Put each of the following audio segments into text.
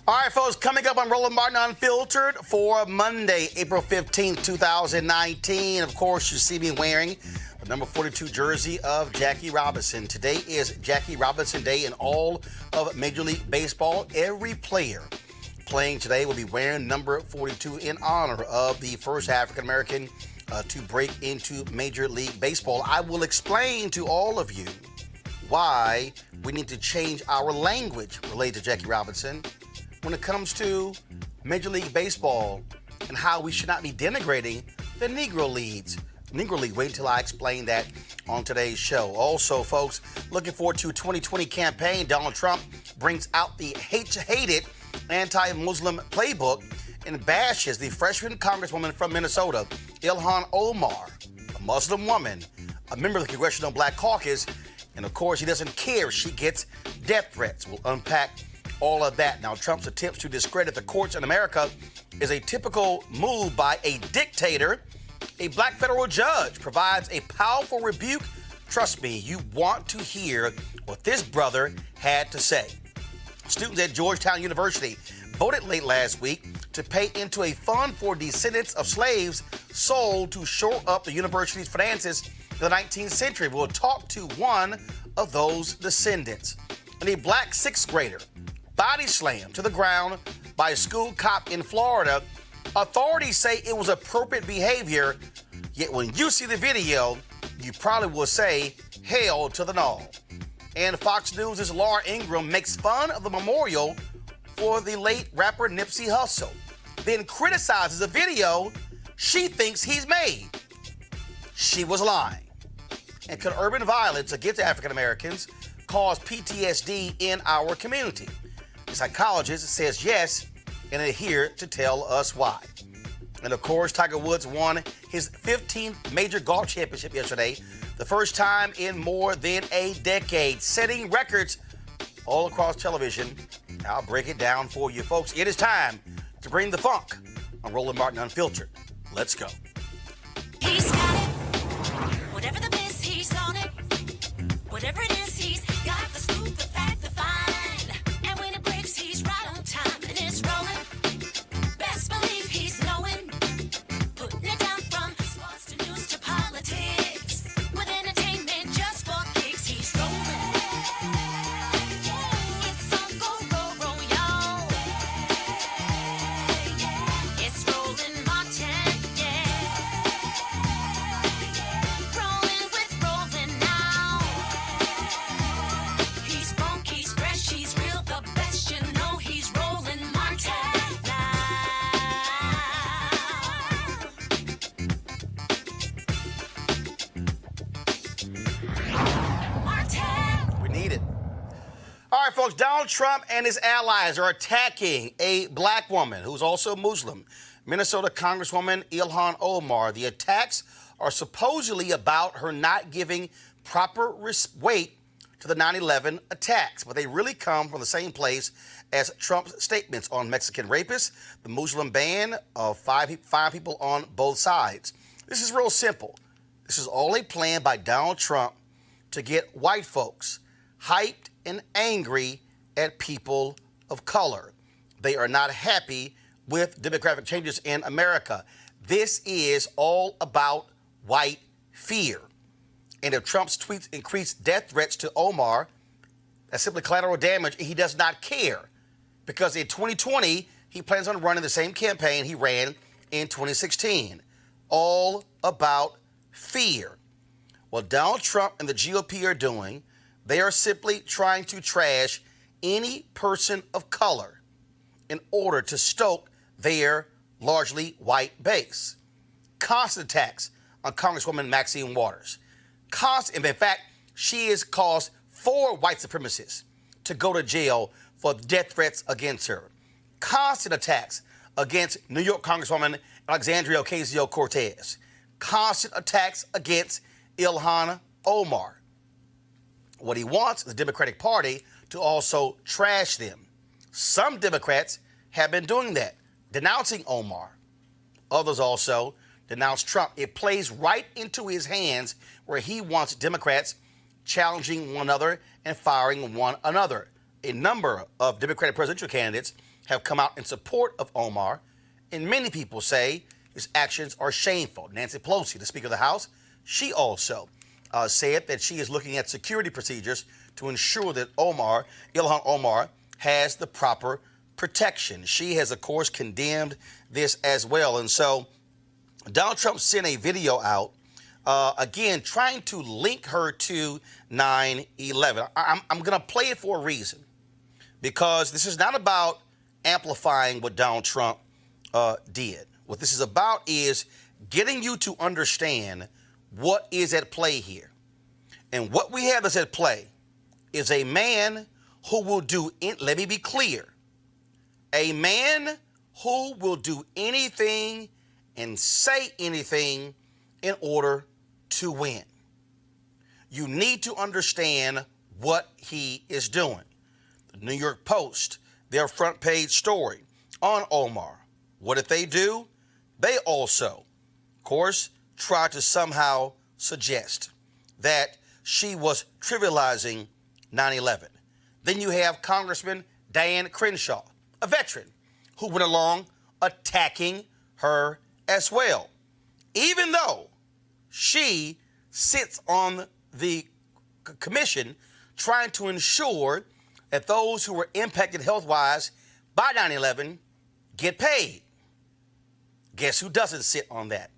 All right, folks, coming up on Roland Martin Unfiltered for Monday, April 15th, 2019. Of course, you see me wearing the number 42 jersey of Jackie Robinson. Today is Jackie Robinson Day in all of Major League Baseball. Every player playing today will be wearing number 42 in honor of the first African-American to break into Major League Baseball. I will explain to all of you why we need to change our language related to Jackie Robinson when it comes to Major League Baseball and how we should not be denigrating the Negro League. Wait until I explain that on today's show. Also, folks, looking forward to 2020 campaign. Donald Trump brings out the hated anti-Muslim playbook and bashes the freshman congresswoman from Minnesota, Ilhan Omar, a Muslim woman, a member of the Congressional Black Caucus, and of course, he doesn't care if she gets death threats. We'll unpack all of that. Now, Trump's attempts to discredit the courts in America is a typical move by a dictator. A black federal judge provides a powerful rebuke. Trust me, you want to hear what this brother had to say. Students at Georgetown University voted late last week to pay into a fund for descendants of slaves sold to shore up the university's finances in the 19th century. We'll talk to one of those descendants. And a black sixth grader body slammed to the ground by a school cop in Florida. Authorities say it was appropriate behavior, yet when you see the video, you probably will say, hell to the no. And Fox News' Laura Ingraham makes fun of the memorial for the late rapper Nipsey Hussle, then criticizes a video she thinks he's made. She was lying. And could urban violence against African Americans cause PTSD in our community? The psychologist says yes, and is here to tell us why. And of course, Tiger Woods won his 15th major golf championship yesterday, the first time in more than a decade, setting records all across television. I'll break it down for you, folks. It is time to bring the funk on Roland Martin Unfiltered. Let's go. He's got it. Whatever the miss, he's on it. Whatever it is, he's got the scoop, the fact, the find. And when it breaks, he's right on time and it's rolling. Best believe he's knowing. Putting it down from sports to news to politics. With entertainment just for kicks, he's rolling. It's on go, y'all. It's Roland Martin, yeah. Rolling with Roland now. He's funk, he's fresh, he's real, the best, you know he's Roland Martin now. Martin. We need it. All right, folks, Donald Trump and his allies are attacking a black woman who's also Muslim, Minnesota Congresswoman Ilhan Omar. The attacks are supposedly about her not giving proper weight to the 9/11 attacks, but they really come from the same place as Trump's statements on Mexican rapists, the Muslim ban of five people on both sides. This is real simple. This is all a plan by Donald Trump to get white folks hyped and angry at people of color. They are not happy with demographic changes in America. This is all about white fear. And if Trump's tweets increase death threats to Omar, that's simply collateral damage, and he does not care. Because in 2020, he plans on running the same campaign he ran in 2016. All about fear. What Donald Trump and the GOP are doing, they are simply trying to trash any person of color in order to stoke their largely white base. Constant attacks on Congresswoman Maxine Waters. In fact, she has caused 4 white supremacists to go to jail for death threats against her. Constant attacks against New York Congresswoman Alexandria Ocasio-Cortez. Constant attacks against Ilhan Omar. What he wants the Democratic Party to also trash them. Some Democrats have been doing that, denouncing Omar. Others also denounce Trump. It plays right into his hands where he wants Democrats challenging one another and firing one another. A number of Democratic presidential candidates have come out in support of Omar, and many people say his actions are shameful. Nancy Pelosi, the Speaker of the House, she also said that she is looking at security procedures to ensure that Ilhan Omar, has the proper protection. She has, of course, condemned this as well. And so Donald Trump sent a video out, again, trying to link her to 9/11. I'm going to play it for a reason, because this is not about amplifying what Donald Trump did. What this is about is getting you to understand what is at play here. And what we have is at play is a man who will let me be clear, a man who will do anything and say anything in order to win. You need to understand what he is doing. The New York Post, their front page story on Omar. What did they do? They also, of course, tried to somehow suggest that she was trivializing 9/11. Then you have Congressman Dianne Crenshaw, a veteran, who went along attacking her as well, even though she sits on the commission trying to ensure that those who were impacted health-wise by 9/11 get paid. Guess who doesn't sit on that?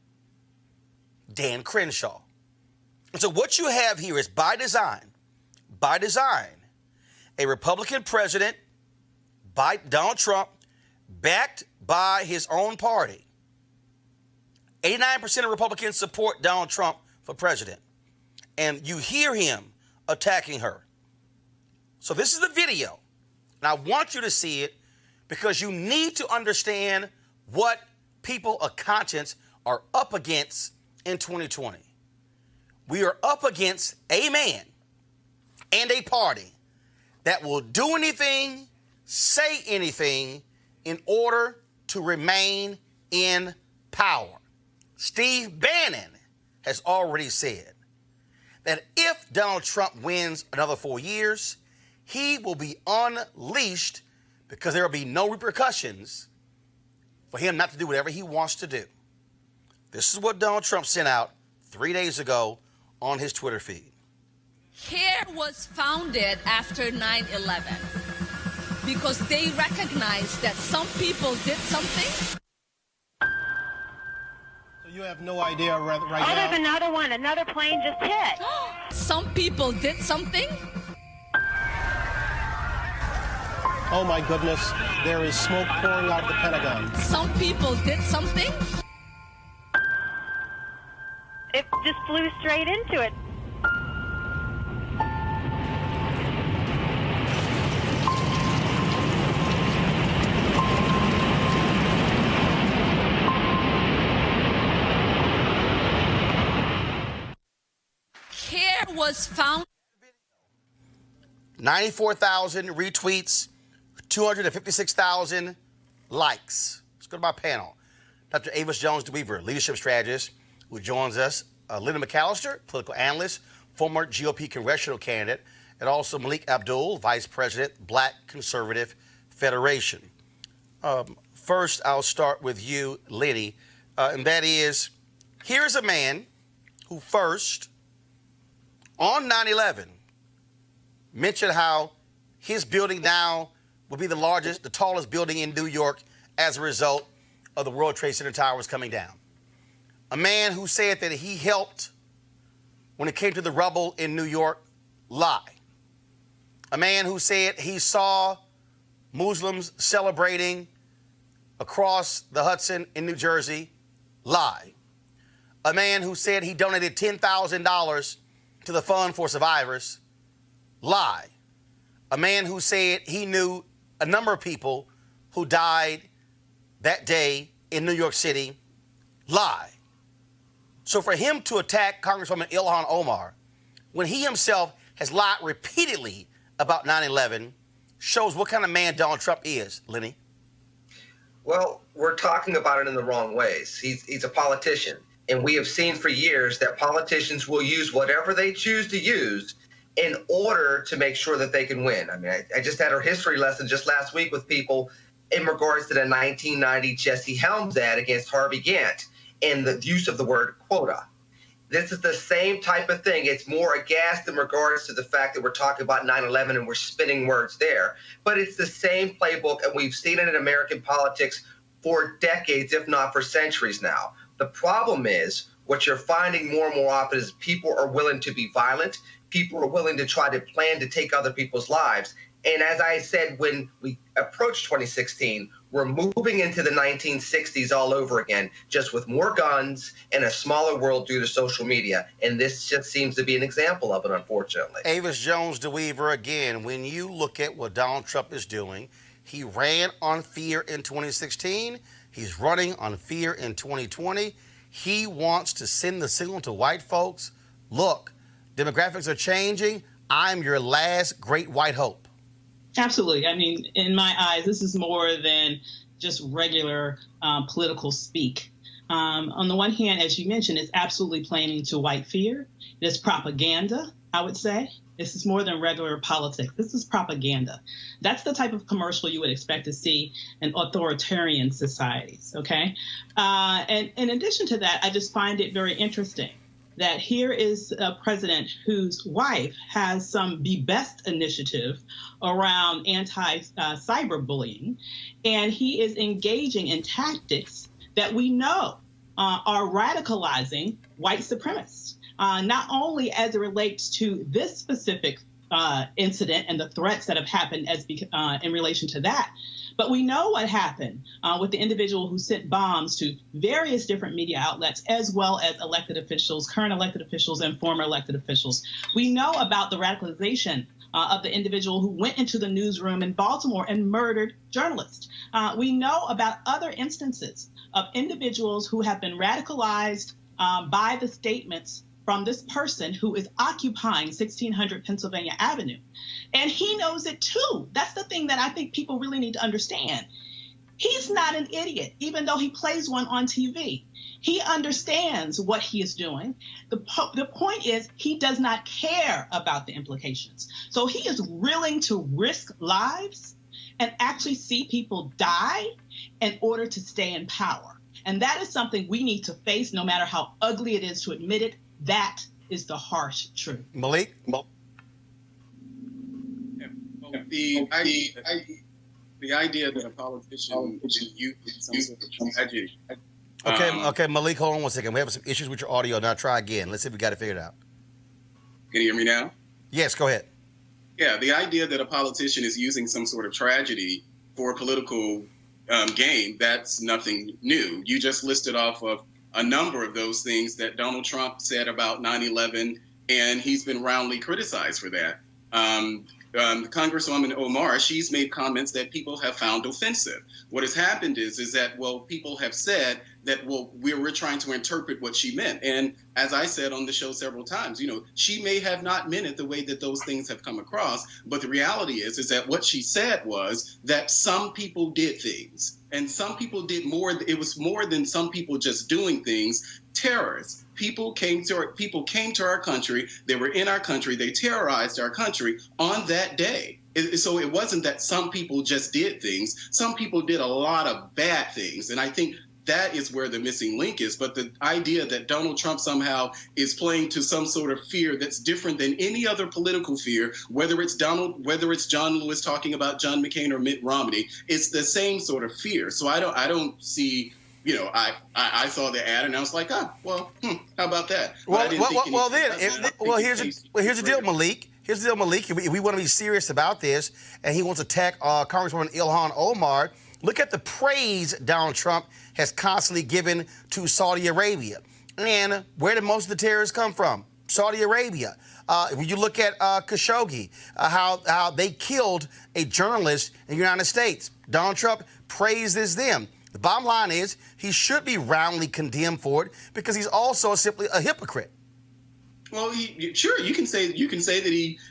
Dan Crenshaw. And so what you have here is by design, a Republican president, by Donald Trump, backed by his own party. 89% of Republicans support Donald Trump for president. And you hear him attacking her. So this is the video. And I want you to see it because you need to understand what people of conscience are up against in 2020. We are up against a man and a party that will do anything, say anything in order to remain in power. Steve Bannon has already said that if Donald Trump wins another 4 years, he will be unleashed because there will be no repercussions for him not to do whatever he wants to do. This is what Donald Trump sent out 3 days ago on his Twitter feed. CARE was founded after 9/11 because they recognized that some people did something. So you have no idea right Oh, now? there's another one. Another plane just hit. Some people did something. Oh my goodness, there is smoke pouring out of the Pentagon. Some people did something. It just flew straight into it. CARE was founded. 94,000 retweets, 256,000 likes. Let's go to my panel. Dr. Avis Jones-DeWeaver, leadership strategist, who joins us. Linda McAllister, political analyst, former GOP congressional candidate, and also Malik Abdul, vice president, Black Conservative Federation. First, I'll start with you, Liddy, and that is, here's a man who first, on 9/11, mentioned how his building now will be the tallest building in New York as a result of the World Trade Center towers coming down. A man who said that he helped when it came to the rubble in New York, lie. A man who said he saw Muslims celebrating across the Hudson in New Jersey, lie. A man who said he donated $10,000 to the Fund for Survivors, lie. A man who said he knew a number of people who died that day in New York City, lie. So for him to attack Congresswoman Ilhan Omar when he himself has lied repeatedly about 9/11 shows what kind of man Donald Trump is, Lenny. Well, we're talking about it in the wrong ways. He's a politician. And we have seen for years that politicians will use whatever they choose to use in order to make sure that they can win. I mean, I just had a history lesson just last week with people in regards to the 1990 Jesse Helms ad against Harvey Gantt and the use of the word quota. This is the same type of thing. It's more aghast in regards to the fact that we're talking about 9/11 and we're spinning words there. But it's the same playbook, and we've seen it in American politics for decades, if not for centuries now. The problem is what you're finding more and more often is people are willing to be violent. People are willing to try to plan to take other people's lives. And as I said, when we approached 2016, we're moving into the 1960s all over again, just with more guns and a smaller world due to social media. And this just seems to be an example of it, unfortunately. Avis Jones-DeWeaver, again, when you look at what Donald Trump is doing, he ran on fear in 2016. He's running on fear in 2020. He wants to send the signal to white folks, look, demographics are changing. I'm your last great white hope. Absolutely. I mean, in my eyes, this is more than just regular political speak. On the one hand, as you mentioned, it's absolutely playing into white fear. It's propaganda, I would say. This is more than regular politics. This is propaganda. That's the type of commercial you would expect to see in authoritarian societies, okay? And in addition to that, I just find it very interesting that here is a president whose wife has some Be Best initiative around anti-cyberbullying, and he is engaging in tactics that we know are radicalizing white supremacists, not only as it relates to this specific incident and the threats that have happened in relation to that, but we know what happened with the individual who sent bombs to various different media outlets, as well as elected officials, current elected officials, and former elected officials. We know about the radicalization of the individual who went into the newsroom in Baltimore and murdered journalists. We know about other instances of individuals who have been radicalized by the statements from this person who is occupying 1600 Pennsylvania Avenue. And he knows it too. That's the thing that I think people really need to understand. He's not an idiot, even though he plays one on TV. He understands what he is doing. The point is he does not care about the implications. So he is willing to risk lives and actually see people die in order to stay in power. And that is something we need to face, no matter how ugly it is to admit it. That is the harsh truth. Malik? The idea that a politician should use some sort of tragedy. Okay, Malik, hold on 1 second. We have some issues with your audio. Now try again. Let's see if we got it figured out. Can you hear me now? Yes, go ahead. Yeah, the idea that a politician is using some sort of tragedy for a political gain, that's nothing new. You just listed off of a number of those things that Donald Trump said about 9/11, and he's been roundly criticized for that. Congresswoman Omar, she's made comments that people have found offensive. What has happened is that, well, people have said that, well, we're trying to interpret what she meant. And as I said on the show several times, she may have not meant it the way that those things have come across. But the reality is that what she said was that some people did things, and some people did more. It was more than some people just doing things. Terrorists. People came to our country. They were in our country. They terrorized our country on that day. So it wasn't that some people just did things. Some people did a lot of bad things. And I think that is where the missing link is. But the idea that Donald Trump somehow is playing to some sort of fear that's different than any other political fear, whether it's John Lewis talking about John McCain or Mitt Romney, it's the same sort of fear. So I don't see. I saw the ad and I was like, how about that? Here's the deal, Malik. Here's the deal, Malik. If we want to be serious about this, and he wants to attack Congresswoman Ilhan Omar, look at the praise Donald Trump has constantly given to Saudi Arabia. And where did most of the terrorists come from? Saudi Arabia. When you look at Khashoggi, how they killed a journalist in the United States, Donald Trump praises them. The bottom line is he should be roundly condemned for it because he's also simply a hypocrite. Well, sure, you can say that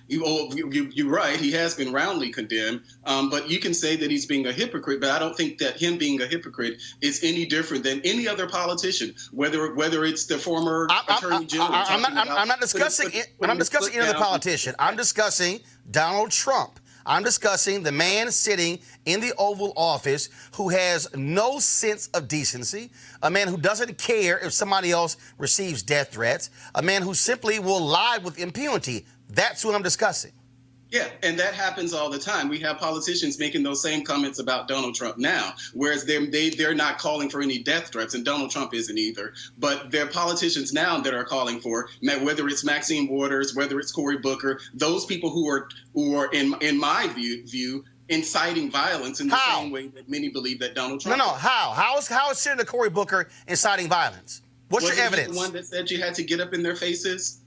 you're right. He has been roundly condemned, but you can say that he's being a hypocrite. But I don't think that him being a hypocrite is any different than any other politician, whether it's the former attorney general. I'm not discussing any other politician. I'm discussing Donald Trump. I'm discussing the man sitting in the Oval Office who has no sense of decency, a man who doesn't care if somebody else receives death threats, a man who simply will lie with impunity. That's who I'm discussing. Yeah, and that happens all the time. We have politicians making those same comments about Donald Trump now, whereas they're not calling for any death threats, and Donald Trump isn't either. But there are politicians now that are calling for, whether it's Maxine Waters, whether it's Cory Booker, those people who are in my view inciting violence in the same way that many believe that Donald Trump. No. How is Senator Cory Booker inciting violence? What's your evidence? He the one that said you had to get up in their faces?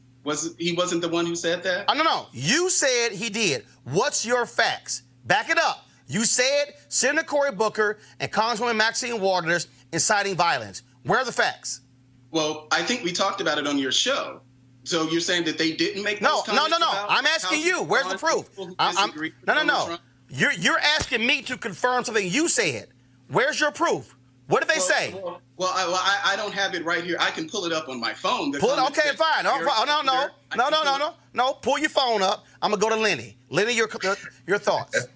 He wasn't the one who said that? No. You said he did. What's your facts? Back it up. You said Senator Cory Booker and Congresswoman Maxine Waters inciting violence. Where are the facts? Well, I think we talked about it on your show. So you're saying that they didn't make those comments? No. I'm asking you. Where's the proof? No. You're asking me to confirm something you said. Where's your proof? What did they say? Well, I don't have it right here. I can pull it up on my phone. Pull it. Okay, fine. No. No, pull your phone up. I'm going to go to Lenny. Lenny, your thoughts.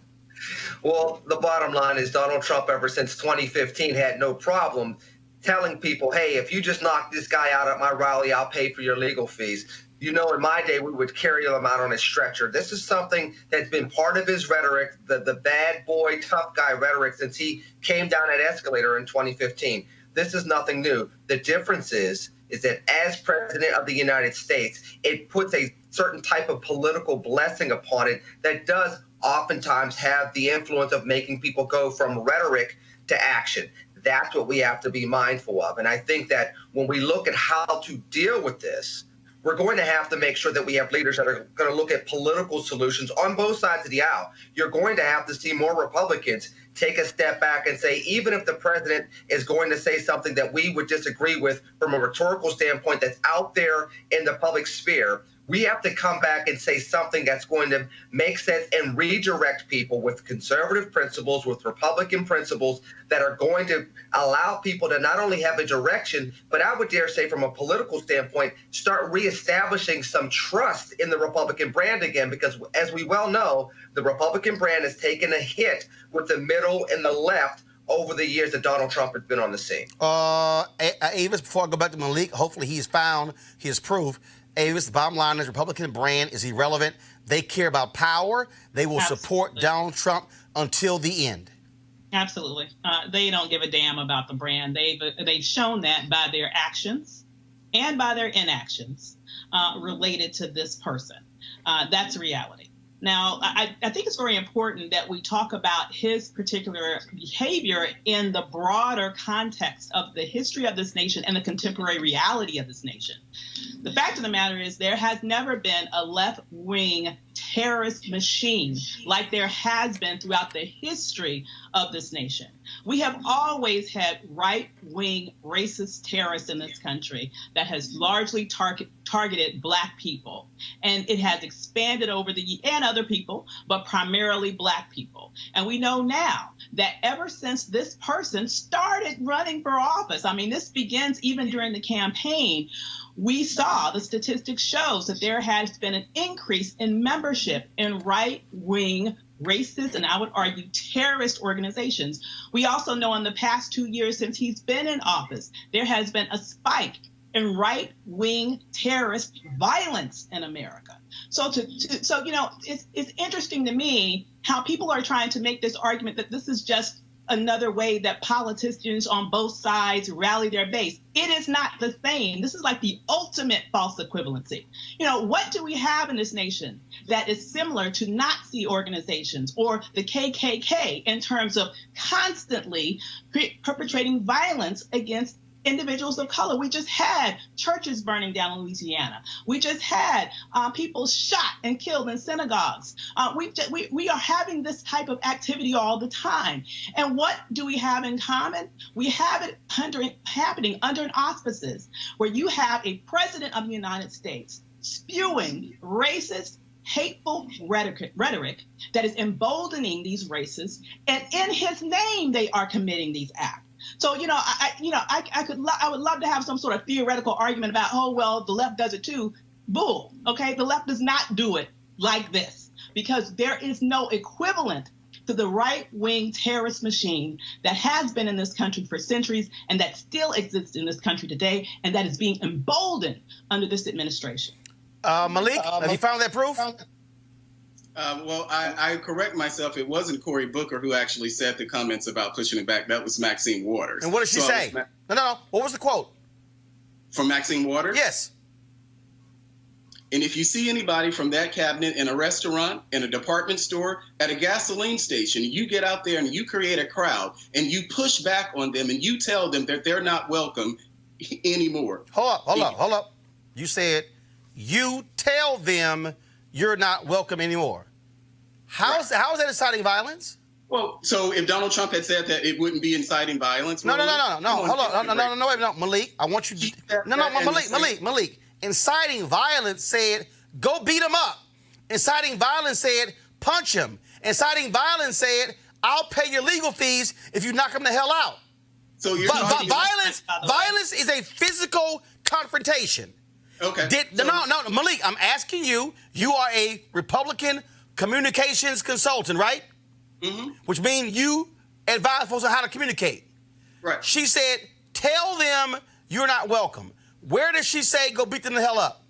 Well, the bottom line is Donald Trump, ever since 2015, had no problem telling people, hey, if you just knock this guy out at my rally, I'll pay for your legal fees. You know, in my day, we would carry him out on a stretcher. This is something that's been part of his rhetoric, the bad boy, tough guy rhetoric, since he came down that escalator in 2015. This is nothing new. The difference is that as president of the United States, it puts a certain type of political blessing upon it that does oftentimes have the influence of making people go from rhetoric to action. That's what we have to be mindful of. And I think that when we look at how to deal with this, we're going to have to make sure that we have leaders that are going to look at political solutions on both sides of the aisle. You're going to have to see more Republicans take a step back and say, even if the president is going to say something that we would disagree with from a rhetorical standpoint that's out there in the public sphere, we have to come back and say something that's going to make sense and redirect people with conservative principles, with Republican principles that are going to allow people to not only have a direction, but I would dare say from a political standpoint, start reestablishing some trust in the Republican brand again, because as we well know, the Republican brand has taken a hit with the middle and the left over the years that Donald Trump has been on the scene. Avis, before I go back to Malik, hopefully he's found his proof. Avis, the bottom line is Republican brand is irrelevant. They care about power. They will support Donald Trump until the end. Absolutely. They don't give a damn about the brand. They've shown that by their actions and by their inactions related to this person. That's reality. Now, I think it's very important that we talk about his particular behavior in the broader context of the history of this nation and the contemporary reality of this nation. The fact of the matter is there has never been a left-wing terrorist machine like there has been throughout the history of this nation. We have always had right-wing racist terrorists in this country that has largely targeted Black people. And it has expanded over and other people, but primarily Black people. And we know now that ever since this person started running for office, I mean, this begins even during the campaign, we saw the statistics shows that there has been an increase in membership in right-wing racist, and I would argue terrorist organizations. We also know in the past 2 years since he's been in office, there has been a spike in right-wing terrorist violence in America. So you know, it's interesting to me how people are trying to make this argument that this is just another way that politicians on both sides rally their base. It is not the same. This is like the ultimate false equivalency. You know, what do we have in this nation that is similar to Nazi organizations or the KKK in terms of constantly perpetrating violence against individuals of color? We just had churches burning down in Louisiana. We just had people shot and killed in synagogues. We are having this type of activity all the time. And what do we have in common? We have it happening under an auspices where you have a president of the United States spewing racist, hateful rhetoric that is emboldening these racists, and in his name they are committing these acts. So, you know, I would love to have some sort of theoretical argument about, oh, well, the left does it too. Bull. OK, the left does not do it like this because there is no equivalent to the right wing terrorist machine that has been in this country for centuries and that still exists in this country today. And that is being emboldened under this administration. Malik, have you found that proof? Well, I correct myself. It wasn't Cory Booker who actually said the comments about pushing it back. That was Maxine Waters. And what did she say? No. What was the quote? From Maxine Waters? Yes. And if you see anybody from that cabinet in a restaurant, in a department store, at a gasoline station, you get out there and you create a crowd and you push back on them and you tell them that they're not welcome anymore. Hold up. You said you tell them you're not welcome anymore. How is that inciting violence? Well, so if Donald Trump had said that, it wouldn't be inciting violence. No. Hold on. No, Malik. I want you to. Malik. Inciting violence said, go beat him up. Inciting violence said, punch him. Inciting violence said, I'll pay your legal fees if you knock him the hell out. So you're violence is a physical confrontation. Okay. No, Malik, I'm asking you. You are a Republican communications consultant, right? Mm-hmm. Which means you advise folks on how to communicate. Right. She said, tell them you're not welcome. Where does she say go beat them the hell up?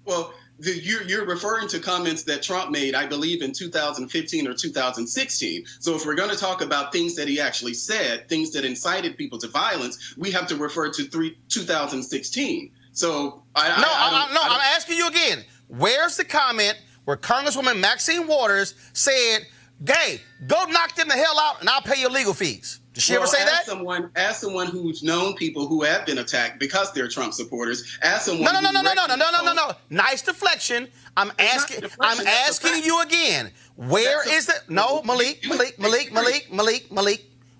Well, you're referring to comments that Trump made, I believe, in 2015 or 2016. So if we're going to talk about things that he actually said, things that incited people to violence, we have to refer to 2016. So I'm asking you again. Where's the comment where Congresswoman Maxine Waters said, "Gay, go knock them the hell out, and I'll pay your legal fees"? Did she ever say that? As someone who's known people who have been attacked because they're Trump supporters, as someone No. Nice deflection. I'm asking you again. Where is the Malik?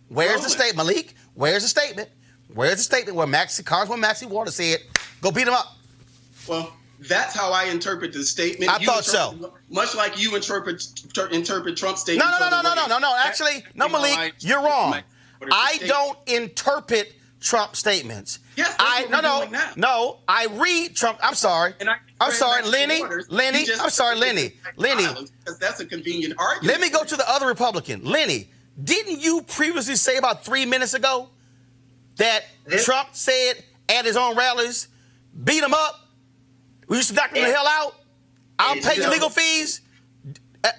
Where's the statement? Malik, where's the statement? Where's the statement where Congresswoman Maxine Waters said, "Go beat him up"? Well, that's how I interpret the statement. I thought so. Much like you interpret Trump's statement. No. Actually, no, Malik, you're wrong. I don't interpret Trump statements. Yes, that's what we're doing now. No, I read Trump. I'm sorry. I'm sorry, Lenny. I'm sorry, Lenny. Because that's a convenient argument. Let me go to the other Republican. Lenny, didn't you previously say about 3 minutes ago that Trump said at his own rallies, beat him up, we used to knock him the hell out, I'll pay your legal fees?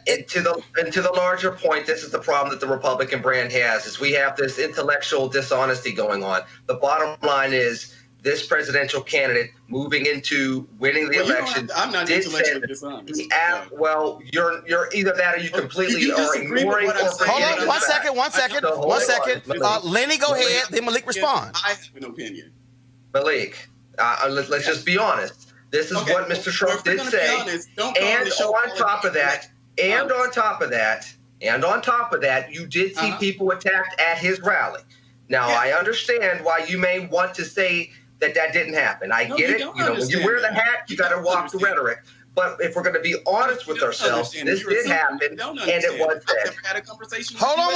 And to the larger point, this is the problem that the Republican brand has, is we have this intellectual dishonesty going on. The bottom line is this presidential candidate moving into winning the election. I'm not intellectually dishonest. Well, you're either that or you completely are ignoring. Hold on, one second. Lenny, go ahead. Then Malik respond. I have an opinion. Malik, let's just be honest. This is what Mr. Trump did say. And on top of that, you did see people attacked at his rally. Now, I understand why you may want to say that didn't happen. I get it. When you wear the hat, you got to walk the rhetoric. But if we're going to be honest with ourselves, this did happen, and it was said. Hold on,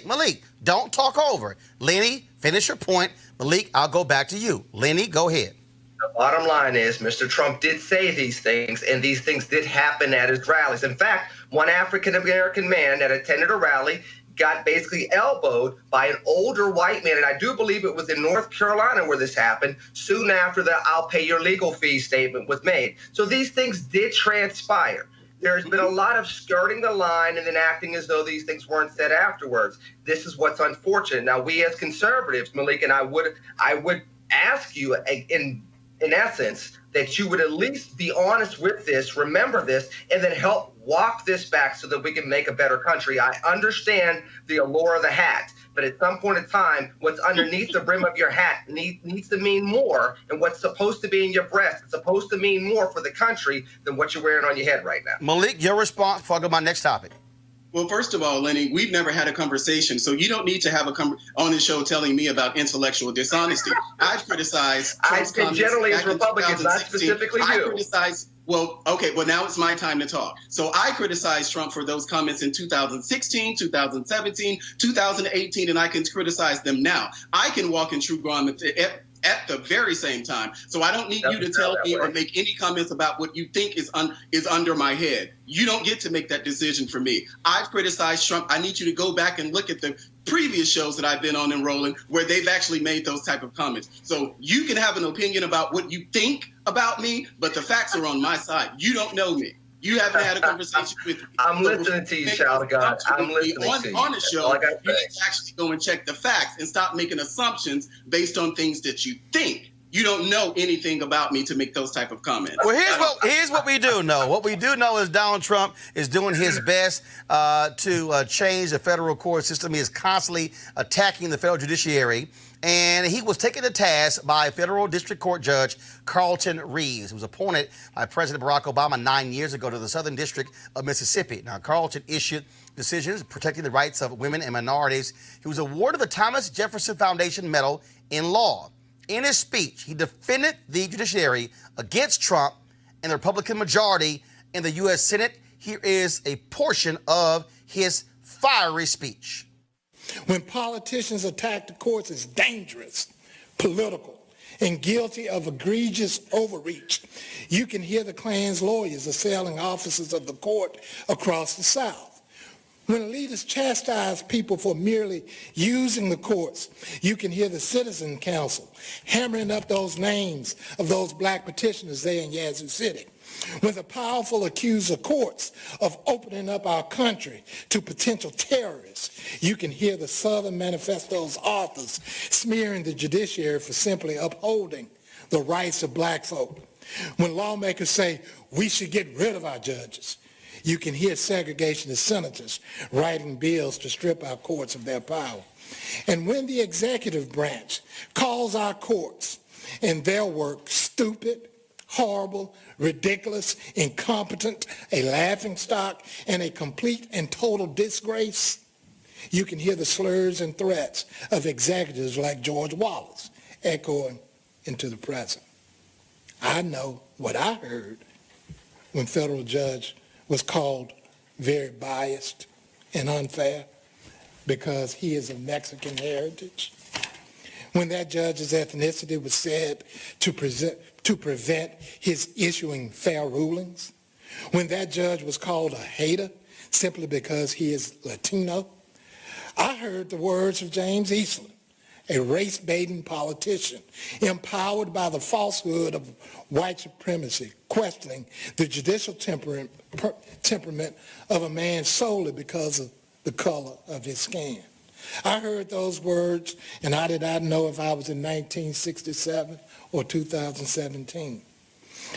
Malik. Don't talk over. Lenny, finish your point. Malik, I'll go back to you. Lenny, go ahead. The bottom line is Mr. Trump did say these things, and these things did happen at his rallies. In fact, one African-American man that attended a rally got basically elbowed by an older white man, and I do believe it was in North Carolina where this happened, soon after the "I'll pay your legal fees" statement was made. So these things did transpire. There's been a lot of skirting the line and then acting as though these things weren't said afterwards. This is what's unfortunate. Now, we as conservatives, Malik, and I would ask you in essence, that you would at least be honest with this, remember this, and then help walk this back so that we can make a better country. I understand the allure of the hat, but at some point in time, what's underneath the brim of your hat needs to mean more, and what's supposed to be in your breast is supposed to mean more for the country than what you're wearing on your head right now. Malik, your response before I go to my next topic. Well, first of all, Lenny, we've never had a conversation, so you don't need to have on the show telling me about intellectual dishonesty. I've criticized Trump's comments generally as Republicans, not specifically you. Well, now it's my time to talk. So I criticized Trump for those comments in 2016, 2017, 2018, and I can criticize them now. I can walk in true garments at the very same time. So I don't need you to tell me or make any comments about what you think is under my head. You don't get to make that decision for me. I've criticized Trump. I need you to go back and look at the previous shows that I've been on and rolling where they've actually made those type of comments. So you can have an opinion about what you think about me, but the facts are on my side. You don't know me. You haven't had a conversation with me. I'm listening to you, child of God. I'm listening to you. On the show, you need to actually go and check the facts and stop making assumptions based on things that you think. You don't know anything about me to make those type of comments. Well, here's what we do know. What we do know is Donald Trump is doing his best to change the federal court system. He is constantly attacking the federal judiciary. And he was taken to task by federal district court judge Carlton Reeves, who was appointed by President Barack Obama 9 years ago to the Southern District of Mississippi. Now, Carlton issued decisions protecting the rights of women and minorities. He was awarded the Thomas Jefferson Foundation Medal in Law. In his speech, he defended the judiciary against Trump and the Republican majority in the U.S. Senate. Here is a portion of his fiery speech. When politicians attack the courts, it's dangerous, political. and guilty of egregious overreach. You can hear the Klan's lawyers assailing officers of the court across the South. When leaders chastise people for merely using the courts, you can hear the Citizen Council hammering up those names of those black petitioners there in Yazoo City. When the powerful accuse the courts of opening up our country to potential terrorists, you can hear the Southern Manifesto's authors smearing the judiciary for simply upholding the rights of black folk. When lawmakers say we should get rid of our judges, you can hear segregationist senators writing bills to strip our courts of their power. And when the executive branch calls our courts and their work stupid, horrible, ridiculous, incompetent, a laughingstock, and a complete and total disgrace, you can hear the slurs and threats of executives like George Wallace echoing into the present. I know what I heard when federal judge was called very biased and unfair because he is of Mexican heritage. When that judge's ethnicity was said to prevent his issuing fair rulings. When that judge was called a hater simply because he is Latino. I heard the words of James Eastland, a race-baiting politician empowered by the falsehood of white supremacy, questioning the judicial temperament of a man solely because of the color of his skin. I heard those words, and I did not know if I was in 1967 or 2017.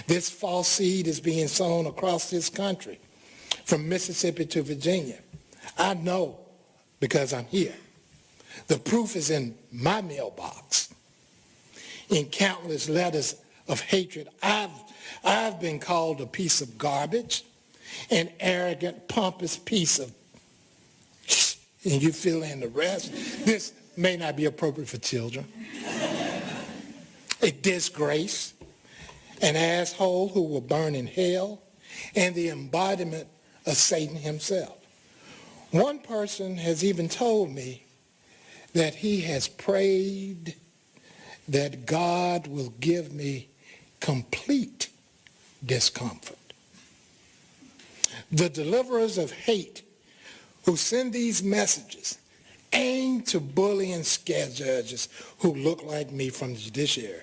This false seed is being sown across this country, from Mississippi to Virginia. I know because I'm here. The proof is in my mailbox. In countless letters of hatred, I've been called a piece of garbage, an arrogant, pompous piece of, and you fill in the rest. This may not be appropriate for children. A disgrace, an asshole who will burn in hell, and the embodiment of Satan himself. One person has even told me that he has prayed that God will give me complete discomfort. The deliverers of hate who send these messages aim to bully and scare judges who look like me from the judiciary.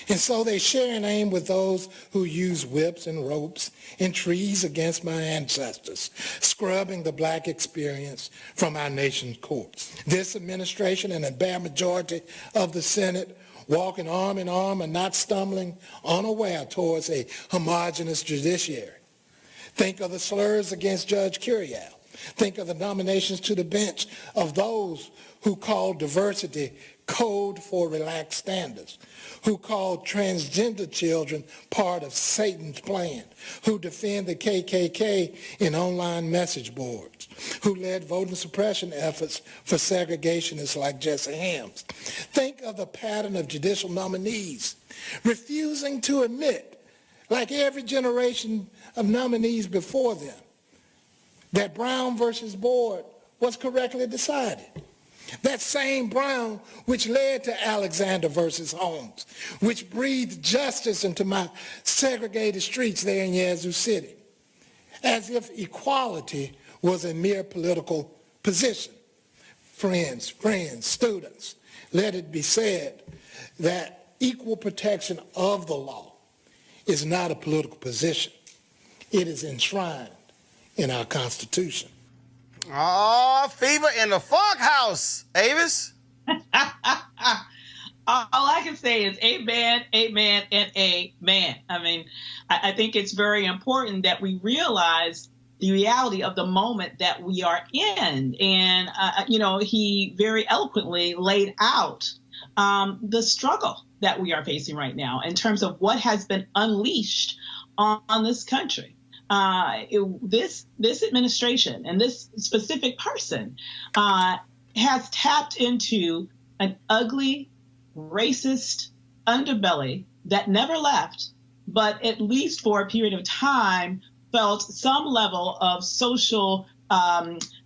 And so they share an aim with those who use whips and ropes and trees against my ancestors, scrubbing the black experience from our nation's courts. This administration and a bare majority of the Senate walking arm in arm and not stumbling unaware towards a homogeneous judiciary. Think of the slurs against Judge Curiel. Think of the nominations to the bench of those who call diversity code for relaxed standards, who call transgender children part of Satan's plan, who defend the KKK in online message boards, who led voting suppression efforts for segregationists like Jesse Helms. Think of the pattern of judicial nominees refusing to admit, like every generation of nominees before them, that Brown versus Board was correctly decided. That same Brown which led to Alexander versus Holmes, which breathed justice into my segregated streets there in Yazoo City, as if equality was a mere political position. Friends, students, let it be said that equal protection of the law is not a political position. It is enshrined in our Constitution. Oh, fever in the funk house, Avis. All I can say is amen, amen, and amen. I mean, I think it's very important that we realize the reality of the moment that we are in. And, he very eloquently laid out the struggle that we are facing right now in terms of what has been unleashed on this country. This administration and this specific person has tapped into an ugly, racist underbelly that never left, but at least for a period of time felt some level of social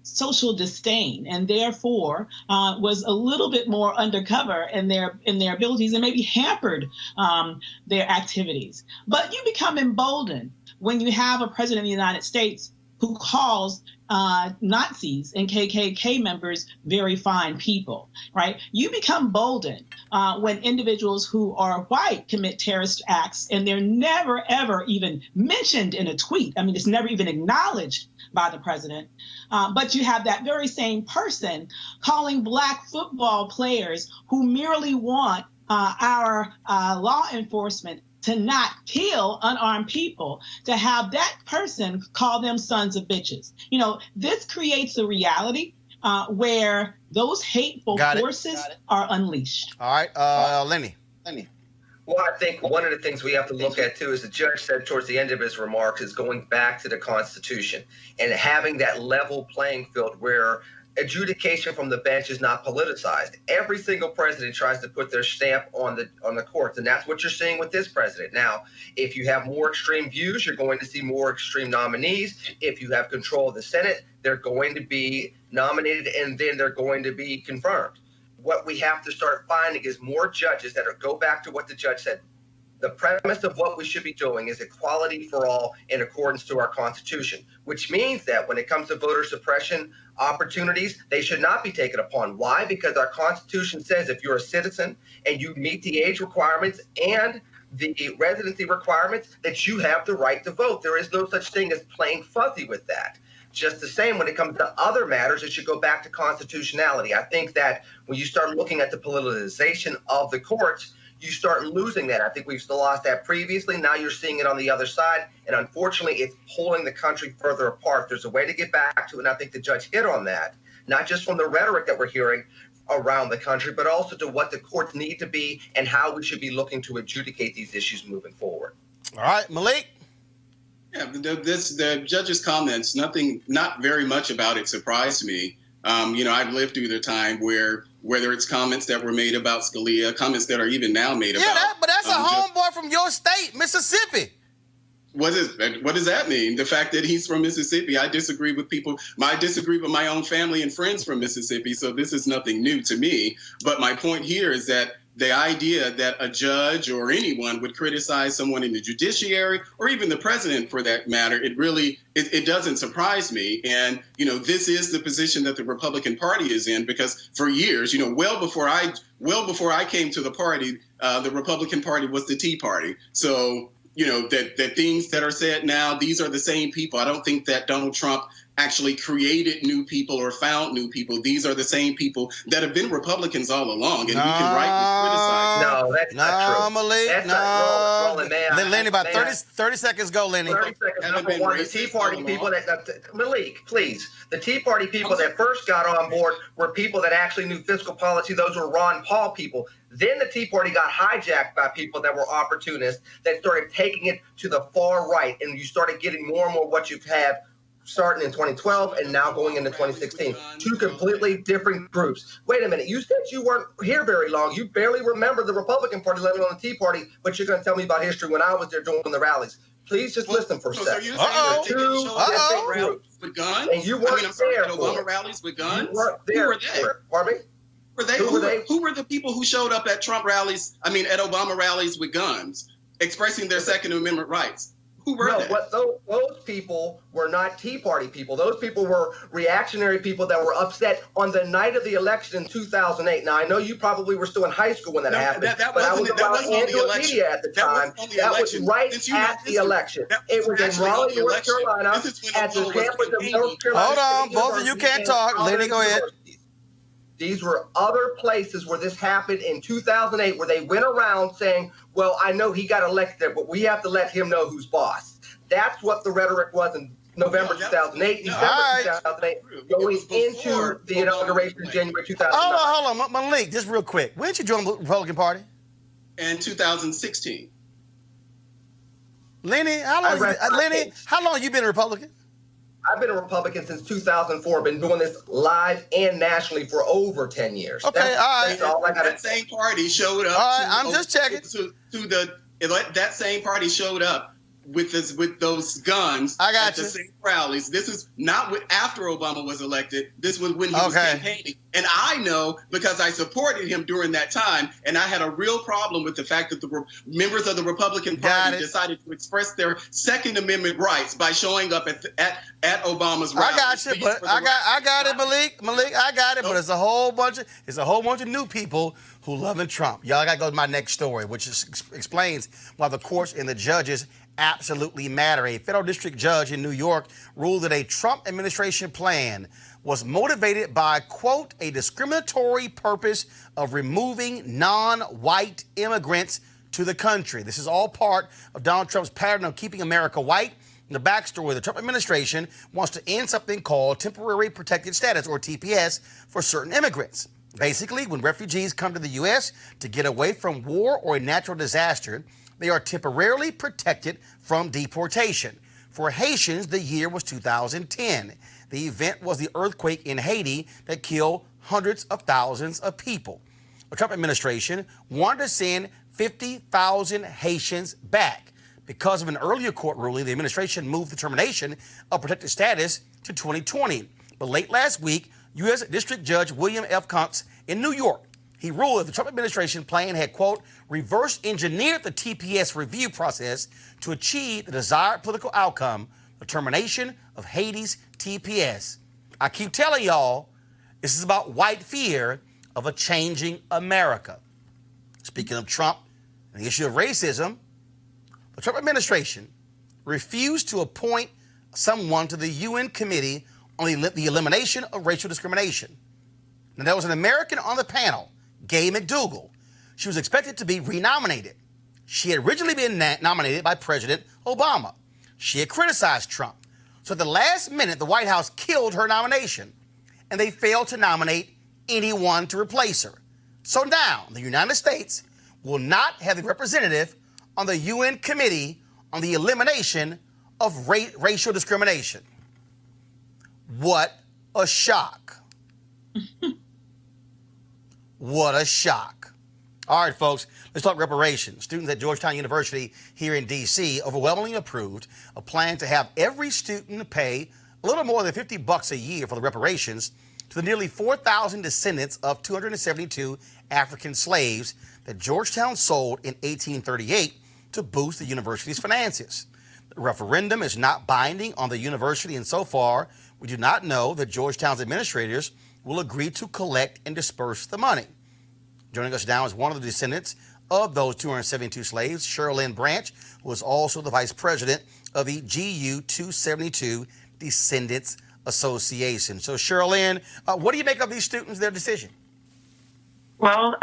social disdain, and therefore was a little bit more undercover in their abilities and maybe hampered their activities. But you become emboldened when you have a president of the United States who calls Nazis and KKK members very fine people, right? You become boldened when individuals who are white commit terrorist acts and they're never, ever even mentioned in a tweet. I mean, it's never even acknowledged by the president. But you have that very same person calling Black football players who merely want our law enforcement to not kill unarmed people, to have that person call them sons of bitches. You know, this creates a reality where those hateful forces are unleashed. All right, Lenny. Well, I think one of the things we have to look at, too, as the judge said towards the end of his remarks, is going back to the Constitution and having that level playing field where adjudication from the bench is not politicized. Every single president tries to put their stamp on the courts, and that's what you're seeing with this president. Now, if you have more extreme views, you're going to see more extreme nominees. If you have control of the Senate, they're going to be nominated, and then they're going to be confirmed. What we have to start finding is more judges that go back to what the judge said. The premise of what we should be doing is equality for all in accordance to our Constitution, which means that when it comes to voter suppression opportunities, they should not be taken upon. Why? Because our Constitution says if you're a citizen and you meet the age requirements and the residency requirements, that you have the right to vote. There is no such thing as playing fuzzy with that. Just the same when it comes to other matters, it should go back to constitutionality. I think that when you start looking at the politicization of the courts, you start losing that. I think we've still lost that previously. Now you're seeing it on the other side. And unfortunately, it's pulling the country further apart. There's a way to get back to it. And I think the judge hit on that, not just from the rhetoric that we're hearing around the country, but also to what the courts need to be and how we should be looking to adjudicate these issues moving forward. All right, Malik. Yeah, the judge's comments, not very much about it surprised me. I've lived through the time where whether it's comments that were made about Scalia, comments that are even now made about. Yeah, but that's a homeboy from your state, Mississippi. What does that mean? The fact that he's from Mississippi, I disagree with people. I disagree with my own family and friends from Mississippi, so this is nothing new to me. But my point here is that the idea that a judge or anyone would criticize someone in the judiciary or even the president for that matter, it doesn't surprise me. And, this is the position that the Republican Party is in, because for years, well before I came to the party, the Republican Party was the Tea Party. So, that things that are said now, these are the same people. I don't think that Donald Trump actually created new people or found new people. These are the same people that have been Republicans all along, and you can rightly criticize them. No, that's not true. Malik, that's no. not Roland, Lenny, about 30 seconds go, Lenny. 30 seconds. Number one, the Tea Party people Malik, please. The Tea Party people that first got on board were people that actually knew fiscal policy. Those were Ron Paul people. Then the Tea Party got hijacked by people that were opportunists that started taking it to the far right, and you started getting more and more what you've had starting in 2012 and now going into 2016. Two completely different groups. Wait a minute. You said you weren't here very long. You barely remember the Republican Party, let alone the Tea Party, but you're going to tell me about history when I was there doing the rallies. Please just listen for a second. So you're saying two rallies with guns? And you weren't there for Obama rallies with guns? You weren't there. Who were they? Pardon me? Who were the people who showed up at at Obama rallies with guns, expressing their Second Amendment rights? Who were they? Those people were not Tea Party people. Those people were reactionary people that were upset on the night of the election in 2008. Now, I know you probably were still in high school when that happened, but I was around Angela media at the time. That was right at the election. It was in Raleigh, North Carolina, at the campus of North Carolina. Hold on, both of you can't talk. Lenny, go ahead. These were other places where this happened in 2008, where they went around saying, well, I know he got elected there, but we have to let him know who's boss. That's what the rhetoric was in November 2008, December 2008, going into the inauguration in January 2009. Hold on, Malik, just real quick. When did you join the Republican Party? In 2016. Lenny, how long have you been a Republican? I've been a Republican since 2004. Been doing this live and nationally for over 10 years. Okay, that's all I got. That same party showed up. All right, I'm just checking. That same party showed up with those guns I got at the you. same rallies. This is not after Obama was elected. This was when he was campaigning. And I know because I supported him during that time, and I had a real problem with the fact that the members of the Republican Party decided to express their Second Amendment rights by showing up at Obama's rally. I got you, but I got it, Malik. I got it, but it's a whole bunch of new people who loving Trump. Y'all got to go to my next story, which explains why the courts and the judges absolutely matter. A federal district judge in New York ruled that a Trump administration plan was motivated by, quote, a discriminatory purpose of removing non-white immigrants to the country. This is all part of Donald Trump's pattern of keeping America white. In the backstory, the Trump administration wants to end something called temporary protected status, or TPS, for certain immigrants. Basically, when refugees come to the U.S. to get away from war or a natural disaster, they are temporarily protected from deportation. For Haitians, the year was 2010. The event was the earthquake in Haiti that killed hundreds of thousands of people. The Trump administration wanted to send 50,000 Haitians back. Because of an earlier court ruling, the administration moved the termination of protected status to 2020. But late last week, U.S. District Judge William F. Kuntz in New York, he ruled that the Trump administration plan had, quote, reverse engineered the TPS review process to achieve the desired political outcome, the termination of Haiti's TPS. I keep telling y'all, this is about white fear of a changing America. Speaking of Trump and the issue of racism, the Trump administration refused to appoint someone to the UN Committee on the Elimination of Racial Discrimination. Now, there was an American on the panel, Gay McDougal. She was expected to be renominated. She had originally been nominated by President Obama. She had criticized Trump. So at the last minute, the White House killed her nomination, and they failed to nominate anyone to replace her. So now, the United States will not have a representative on the UN Committee on the Elimination of Racial Discrimination. What a shock. What a shock. All right, folks, let's talk reparations. Students at Georgetown University here in D.C. overwhelmingly approved a plan to have every student pay a little more than $50 a year for the reparations to the nearly 4,000 descendants of 272 African slaves that Georgetown sold in 1838 to boost the university's finances. The referendum is not binding on the university, and so far, we do not know that Georgetown's administrators will agree to collect and disperse the money. Joining us now is one of the descendants of those 272 slaves, Sherilyn Branch, who is also the vice president of the GU 272 Descendants Association. So, Sherilyn, what do you make of these students, their decision? Well,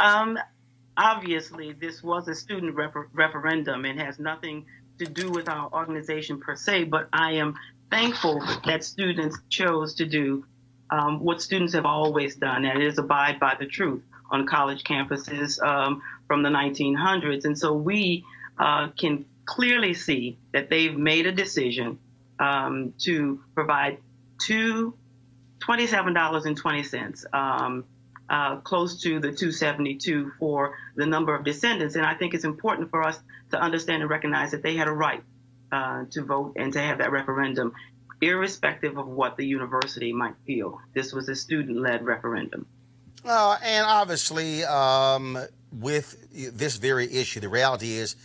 obviously, this was a student referendum and has nothing to do with our organization per se, but I am thankful that students chose to do what students have always done, and it is abide by the truth on college campuses from the 1900s. And so we can clearly see that they've made a decision to provide $27.20, close to the $2.72 for the number of descendants. And I think it's important for us to understand and recognize that they had a right to vote and to have that referendum, irrespective of what the university might feel. This was a student-led referendum. And obviously, with this very issue, the reality is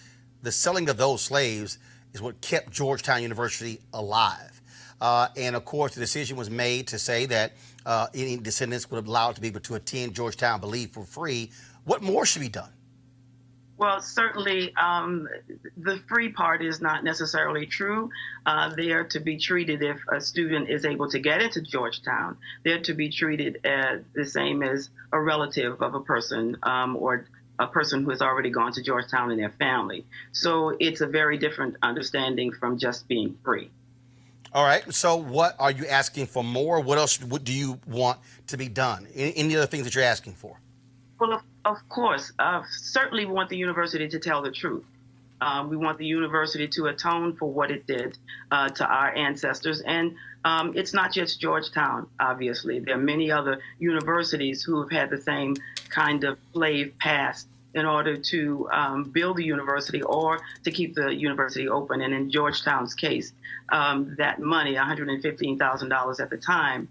the selling of those slaves is what kept Georgetown University alive. And of course, the decision was made to say that any descendants would allow it to be able to attend Georgetown, I believe, for free. What more should be done? Well, certainly the free part is not necessarily true. They are to be treated, if a student is able to get into Georgetown, they're to be treated the same as a relative of a person or a person who has already gone to Georgetown and their family. So it's a very different understanding from just being free. All right. So what are you asking for more? What else do you want to be done? Any other things that you're asking for? Well, of course, certainly we want the university to tell the truth. We want the university to atone for what it did to our ancestors. And it's not just Georgetown, obviously. There are many other universities who have had the same kind of slave past in order to build the university or to keep the university open. And in Georgetown's case, that money, $115,000 at the time,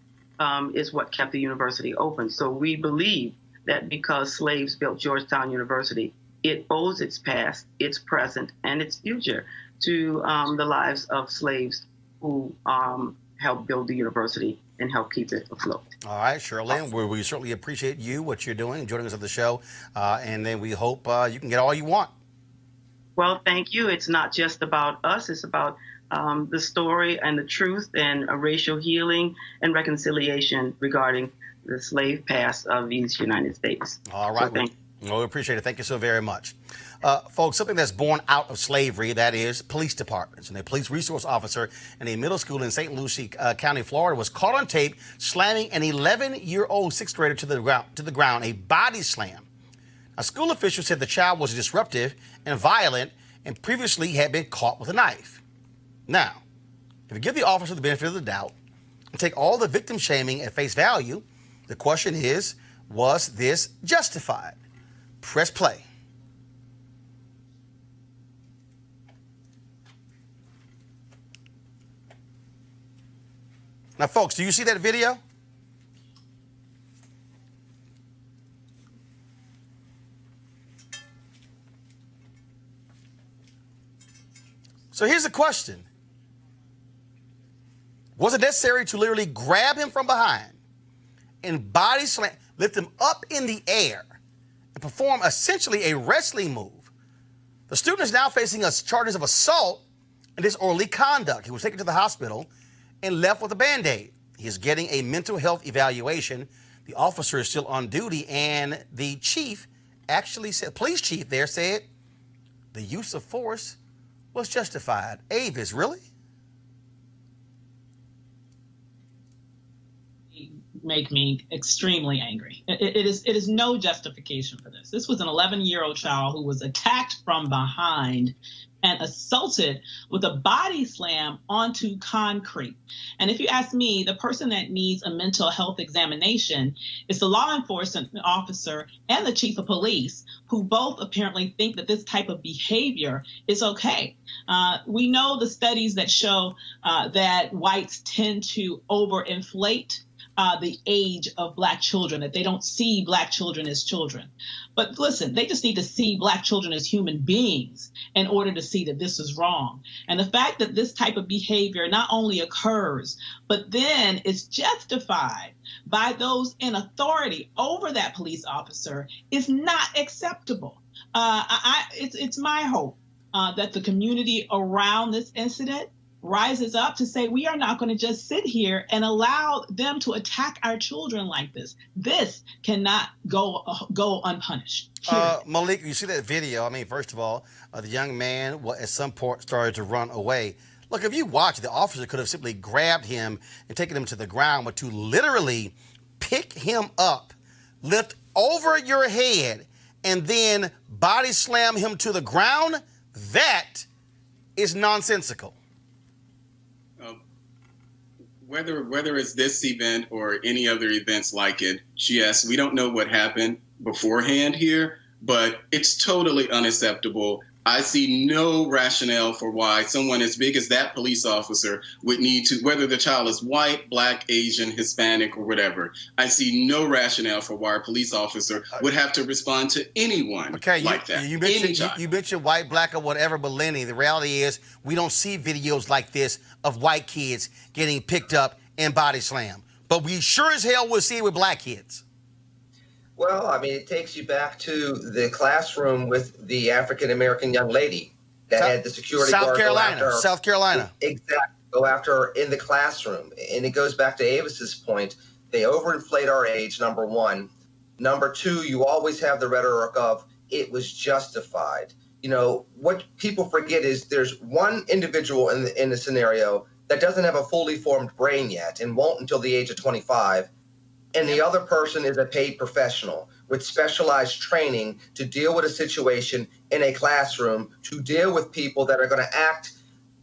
is what kept the university open. So we believe that because slaves built Georgetown University, it owes its past, its present, and its future to the lives of slaves who helped build the university and help keep it afloat. All right, Shirley, we certainly appreciate you, what you're doing, joining us on the show, and then we hope you can get all you want. Well, thank you. It's not just about us. It's about the story and the truth and racial healing and reconciliation regarding the slave past of these United States. All right. So we appreciate it. Thank you so very much. Folks, something that's born out of slavery, that is police departments. And a police resource officer in a middle school in St. Lucie County, Florida, was caught on tape slamming an 11-year-old sixth grader to the ground, a body slam. Now, school officials said the child was disruptive and violent and previously had been caught with a knife. Now, if you give the officer the benefit of the doubt and take all the victim shaming at face value, the question is, was this justified? Press play. Now, folks, do you see that video? So here's the question. Was it necessary to literally grab him from behind and body slam, lift him up in the air, and perform essentially a wrestling move? The student is now facing charges of assault and disorderly conduct. He was taken to the hospital and left with a Band-Aid. He is getting a mental health evaluation. The officer is still on duty, and the chief actually said, police chief there said, the use of force was justified. Avis, really? Make me extremely angry. It is no justification for this. This was an 11-year-old child who was attacked from behind and assaulted with a body slam onto concrete. And if you ask me, the person that needs a mental health examination is the law enforcement officer and the chief of police, who both apparently think that this type of behavior is okay. We know the studies that show that whites tend to overinflate the age of Black children, that they don't see Black children as children. But listen, they just need to see Black children as human beings in order to see that this is wrong. And the fact that this type of behavior not only occurs, but then is justified by those in authority over that police officer is not acceptable. It's my hope that the community around this incident rises up to say, we are not going to just sit here and allow them to attack our children like this. This cannot go unpunished. Malik, you see that video? I mean, first of all, the young man at some point started to run away. Look, if you watch, the officer could have simply grabbed him and taken him to the ground, but to literally pick him up, lift over your head, and then body slam him to the ground, that is nonsensical. Whether it's this event or any other events like it, yes, we don't know what happened beforehand here, but it's totally unacceptable. I see no rationale for why someone as big as that police officer would need to, whether the child is white, Black, Asian, Hispanic, or whatever. I see no rationale for why a police officer would have to respond to anyone like that. You mentioned white, Black, or whatever, but Lenny, the reality is we don't see videos like this of white kids getting picked up and body slammed. But we sure as hell will see it with Black kids. Well, I mean, it takes you back to the classroom with the African-American young lady that had the security guard South Carolina. Exactly. Go after her in the classroom. And it goes back to Avis's point. They overinflate our age, number one. Number two, you always have the rhetoric of it was justified. You know, what people forget is there's one individual in the scenario that doesn't have a fully formed brain yet and won't until the age of 25. And the other person is a paid professional with specialized training to deal with a situation in a classroom, to deal with people that are going to act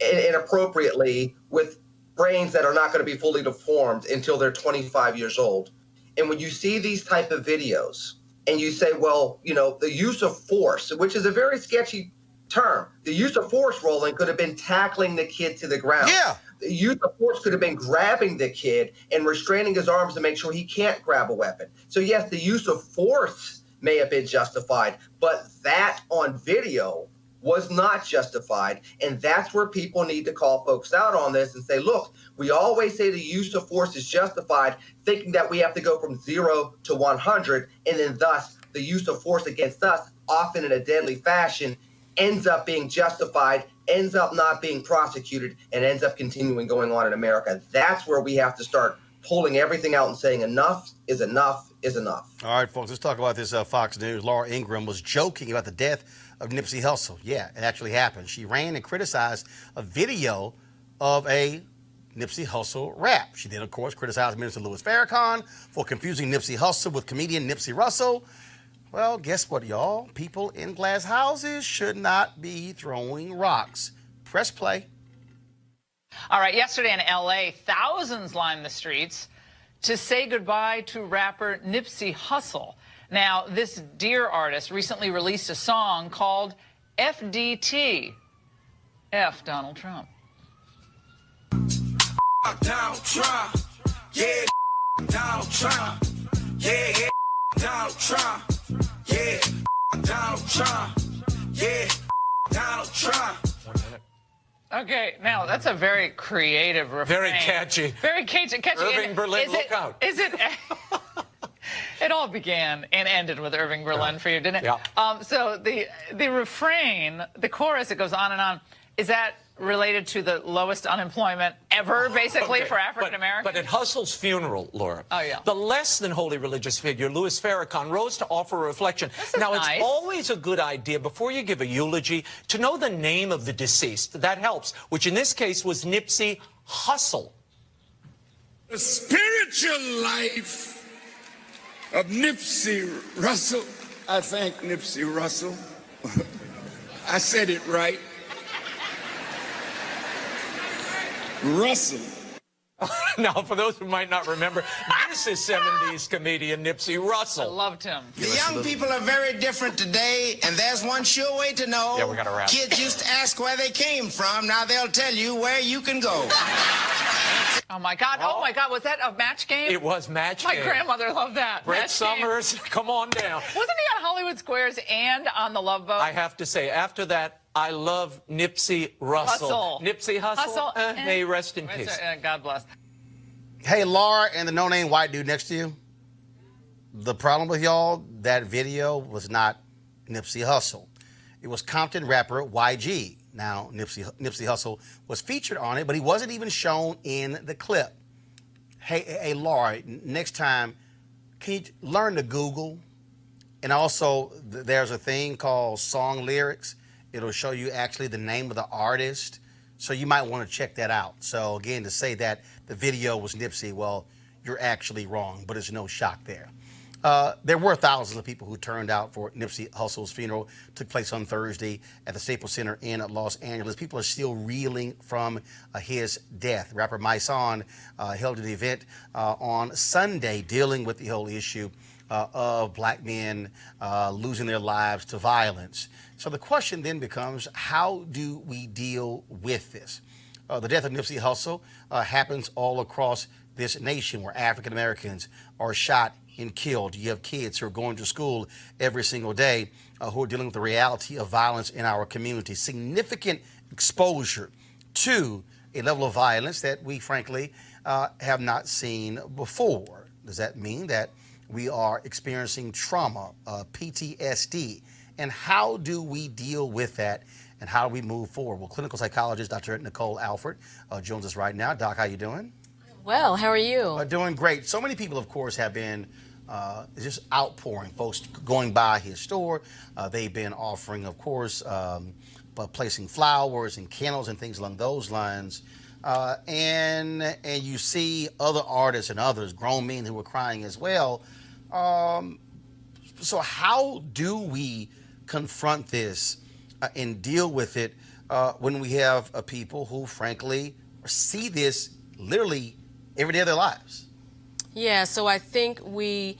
inappropriately with brains that are not going to be fully deformed until they're 25 years old. And when you see these type of videos, and you say, well, the use of force, which is a very sketchy term. The use of force, Roland, could have been tackling the kid to the ground. Yeah. The use of force could have been grabbing the kid and restraining his arms to make sure he can't grab a weapon. So, yes, the use of force may have been justified, but that on video was not justified. And that's where people need to call folks out on this and say, look, we always say the use of force is justified, thinking that we have to go from 0 to 100, and then thus the use of force against us, often in a deadly fashion, ends up being justified, ends up not being prosecuted, and ends up continuing going on in America. That's where we have to start pulling everything out and saying enough is enough is enough. All right, folks, let's talk about this Fox News. Laura Ingraham was joking about the death of Nipsey Hussle. Yeah, it actually happened. She ran and criticized a video of a Nipsey Hussle rap. She then, of course, criticized Minister Louis Farrakhan for confusing Nipsey Hussle with comedian Nipsey Russell. Well, guess what, y'all? People in glass houses should not be throwing rocks. Press play. All right, yesterday in L.A., thousands lined the streets to say goodbye to rapper Nipsey Hussle. Now, this dear artist recently released a song called FDT. F Donald Trump. Donald Trump, yeah, Donald Trump, yeah, Donald Trump, yeah, Donald Trump, yeah, Donald Trump. Okay, now that's a very creative refrain. Very catchy. Very catchy. Irving Berlin, look out. Is it? It all began and ended with Irving Berlin for you, didn't it? Yeah. So the refrain, the chorus, it goes on and on. Is that related to the lowest unemployment ever, basically, for African Americans? But at Hussle's funeral, Laura, the less than holy religious figure, Louis Farrakhan, rose to offer a reflection. Now, nice. It's always a good idea, before you give a eulogy, to know the name of the deceased. That helps, which in this case was Nipsey Hussle. The spiritual life of Nipsey Russell. I thank Nipsey Russell. I said it right. Russell. Now, for those who might not remember, this is 70s comedian Nipsey Russell. I loved him. The young people are very different today, and there's one sure way to know. Yeah, we gotta wrap. Kids used to ask where they came from. Now they'll tell you where you can go. Oh, my God. Oh, my God. Was that a match game? It was match My game. grandmother loved that. Brett Match Summers, game. come on down. Wasn't he on Hollywood Squares and on The Love Boat? I have to say, after that, I love Nipsey Russell. Nipsey Hussle, may he rest in peace. God bless. Hey, Laura and the no-name white dude next to you. The problem with y'all, that video was not Nipsey Hussle. It was Compton rapper YG. Now, Nipsey Hussle was featured on it, but he wasn't even shown in the clip. Hey, Laura, next time, can you learn to Google? And also, there's a thing called song lyrics. It'll show you actually the name of the artist. So you might want to check that out. So again, to say that the video was Nipsey, well, you're actually wrong, but there's no shock there. There were thousands of people who turned out for Nipsey Hussle's funeral. Took place on Thursday at the Staples Center in Los Angeles. People are still reeling from his death. Rapper Myson held an event on Sunday dealing with the whole issue of black men losing their lives to violence. So the question then becomes, how do we deal with this? The death of Nipsey Hussle happens all across this nation where African Americans are shot and killed. You have kids who are going to school every single day who are dealing with the reality of violence in our community. Significant exposure to a level of violence that we frankly have not seen before. Does that mean that we are experiencing trauma, PTSD? And how do we deal with that? And how do we move forward? Well, clinical psychologist Dr. Nicole Alford joins us right now. Doc, how you doing? Well, how are you? Doing great. So many people, of course, have been just outpouring. Folks going by his store. They've been offering, of course, placing flowers and candles and things along those lines. And you see other artists and others, grown men who are crying as well. So how do we confront this and deal with it when we have people who, frankly, see this literally every day of their lives? Yeah, so I think we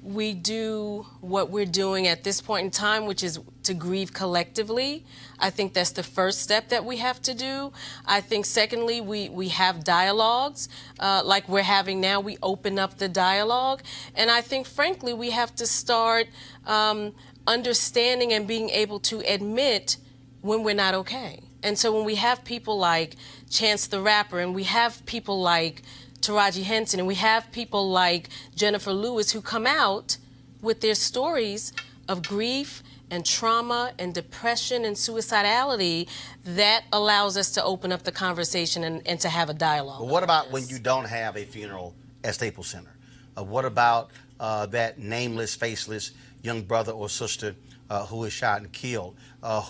we do what we're doing at this point in time, which is to grieve collectively. I think that's the first step that we have to do. I think secondly, we have dialogues like we're having now. We open up the dialogue. And I think, frankly, we have to start understanding and being able to admit when we're not okay. And so when we have people like Chance the Rapper, and we have people like Taraji Henson, and we have people like Jennifer Lewis who come out with their stories of grief and trauma and depression and suicidality, that allows us to open up the conversation and to have a dialogue. But what about when you don't have a funeral at Staples Center? What about that nameless, faceless young brother or sister who is shot and killed,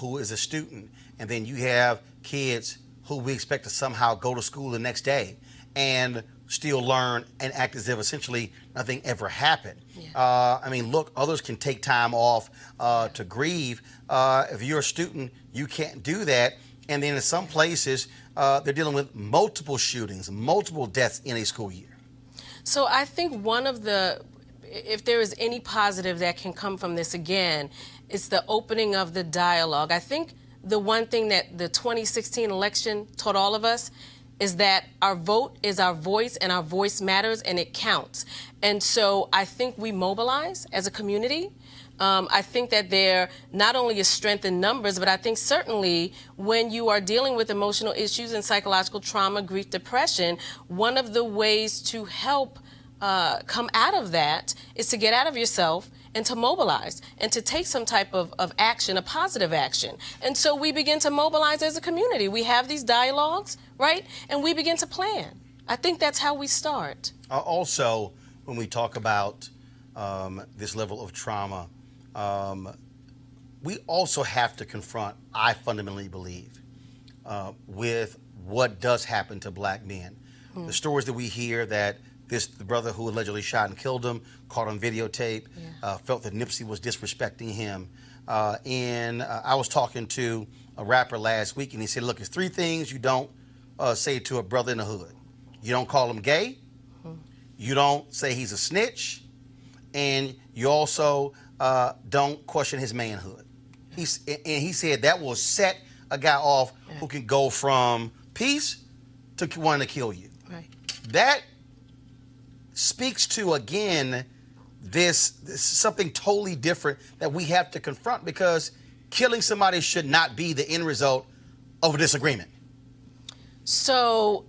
who is a student, and then you have kids who we expect to somehow go to school the next day and still learn and act as if essentially nothing ever happened. Yeah. I mean, look, others can take time off to grieve. If you're a student, you can't do that. And then in some places, they're dealing with multiple shootings, multiple deaths in a school year. So I think one of the, if there is any positive that can come from this, again, it's the opening of the dialogue. I think the one thing that the 2016 election taught all of us is that our vote is our voice, and our voice matters, and it counts. And so I think we mobilize as a community. I think that there not only is strength in numbers, but I think certainly when you are dealing with emotional issues and psychological trauma, grief, depression, one of the ways to help come out of that is to get out of yourself and to mobilize and to take some type of action, a positive action. And so we begin to mobilize as a community. We have these dialogues, right? And we begin to plan. I think that's how we start. Also, when we talk about this level of trauma, we also have to confront, I fundamentally believe, with what does happen to black men. The stories that we hear that the brother who allegedly shot and killed him, caught on videotape, felt that Nipsey was disrespecting him. And I was talking to a rapper last week, and he said, look, there's three things you don't say to a brother in the hood. You don't call him gay, you don't say he's a snitch, and you also don't question his manhood. He said that will set a guy off who can go from peace to wanting to kill you. Right. That speaks to, again, this something totally different that we have to confront, because killing somebody should not be the end result of a disagreement. So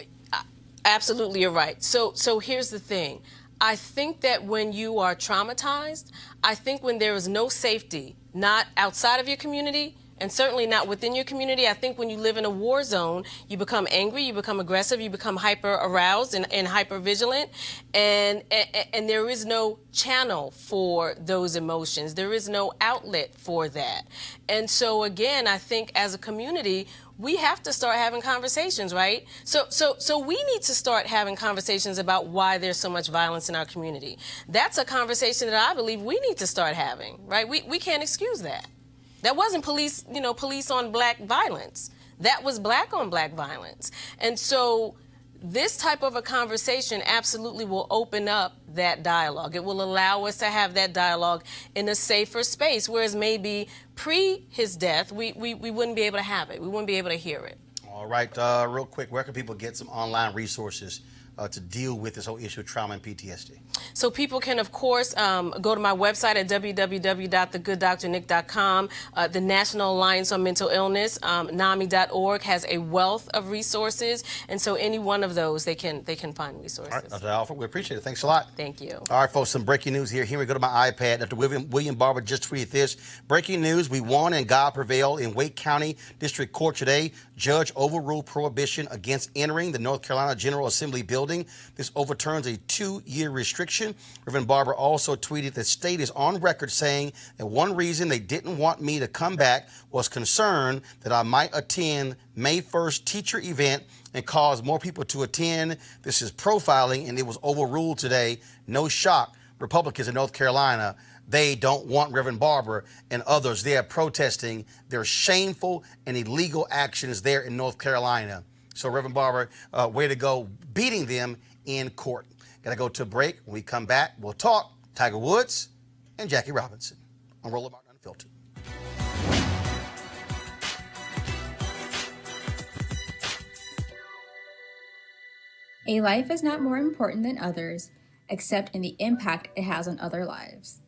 absolutely, you're right. So here's the thing. I think that when you are traumatized, I think when there is no safety, not outside of your community, and certainly not within your community, I think when you live in a war zone, you become angry, you become aggressive, you become hyper aroused and hyper vigilant, and there is no channel for those emotions. There is no outlet for that. And so again, I think as a community, we have to start having conversations, right? So we need to start having conversations about why there's so much violence in our community. That's a conversation that I believe we need to start having, right? We can't excuse that. That wasn't police on black violence. That was black on black violence. And so this type of a conversation absolutely will open up that dialogue. It will allow us to have that dialogue in a safer space, whereas maybe pre his death, we wouldn't be able to have it. We wouldn't be able to hear it. All right, real quick, where can people get some online resources to deal with this whole issue of trauma and PTSD? So people can, of course, go to my website at www.thegooddrnick.com. The National Alliance on Mental Illness, NAMI.org, has a wealth of resources, and so any one of those, they can find resources. All right, Dr. Alford, we appreciate it. Thanks a lot. Thank you. All right, folks, some breaking news here. Here we go to my iPad. Dr. William Barber just tweeted this. Breaking news, we won and God prevailed in Wake County District Court today. Judge overruled prohibition against entering the North Carolina General Assembly building. This overturns a 2-year restriction. Reverend Barber also tweeted the state is on record saying that one reason they didn't want me to come back was concern that I might attend May 1st teacher event and cause more people to attend. This is profiling, and it was overruled today. No shock. Republicans in North Carolina, they don't want Reverend Barber and others. They are protesting their shameful and illegal actions there in North Carolina. So Reverend Barber, way to go, beating them in court. Got to go to a break. When we come back, we'll talk Tiger Woods and Jackie Robinson on Roland Martin Unfiltered. A life is not more important than others, except in the impact it has on other lives.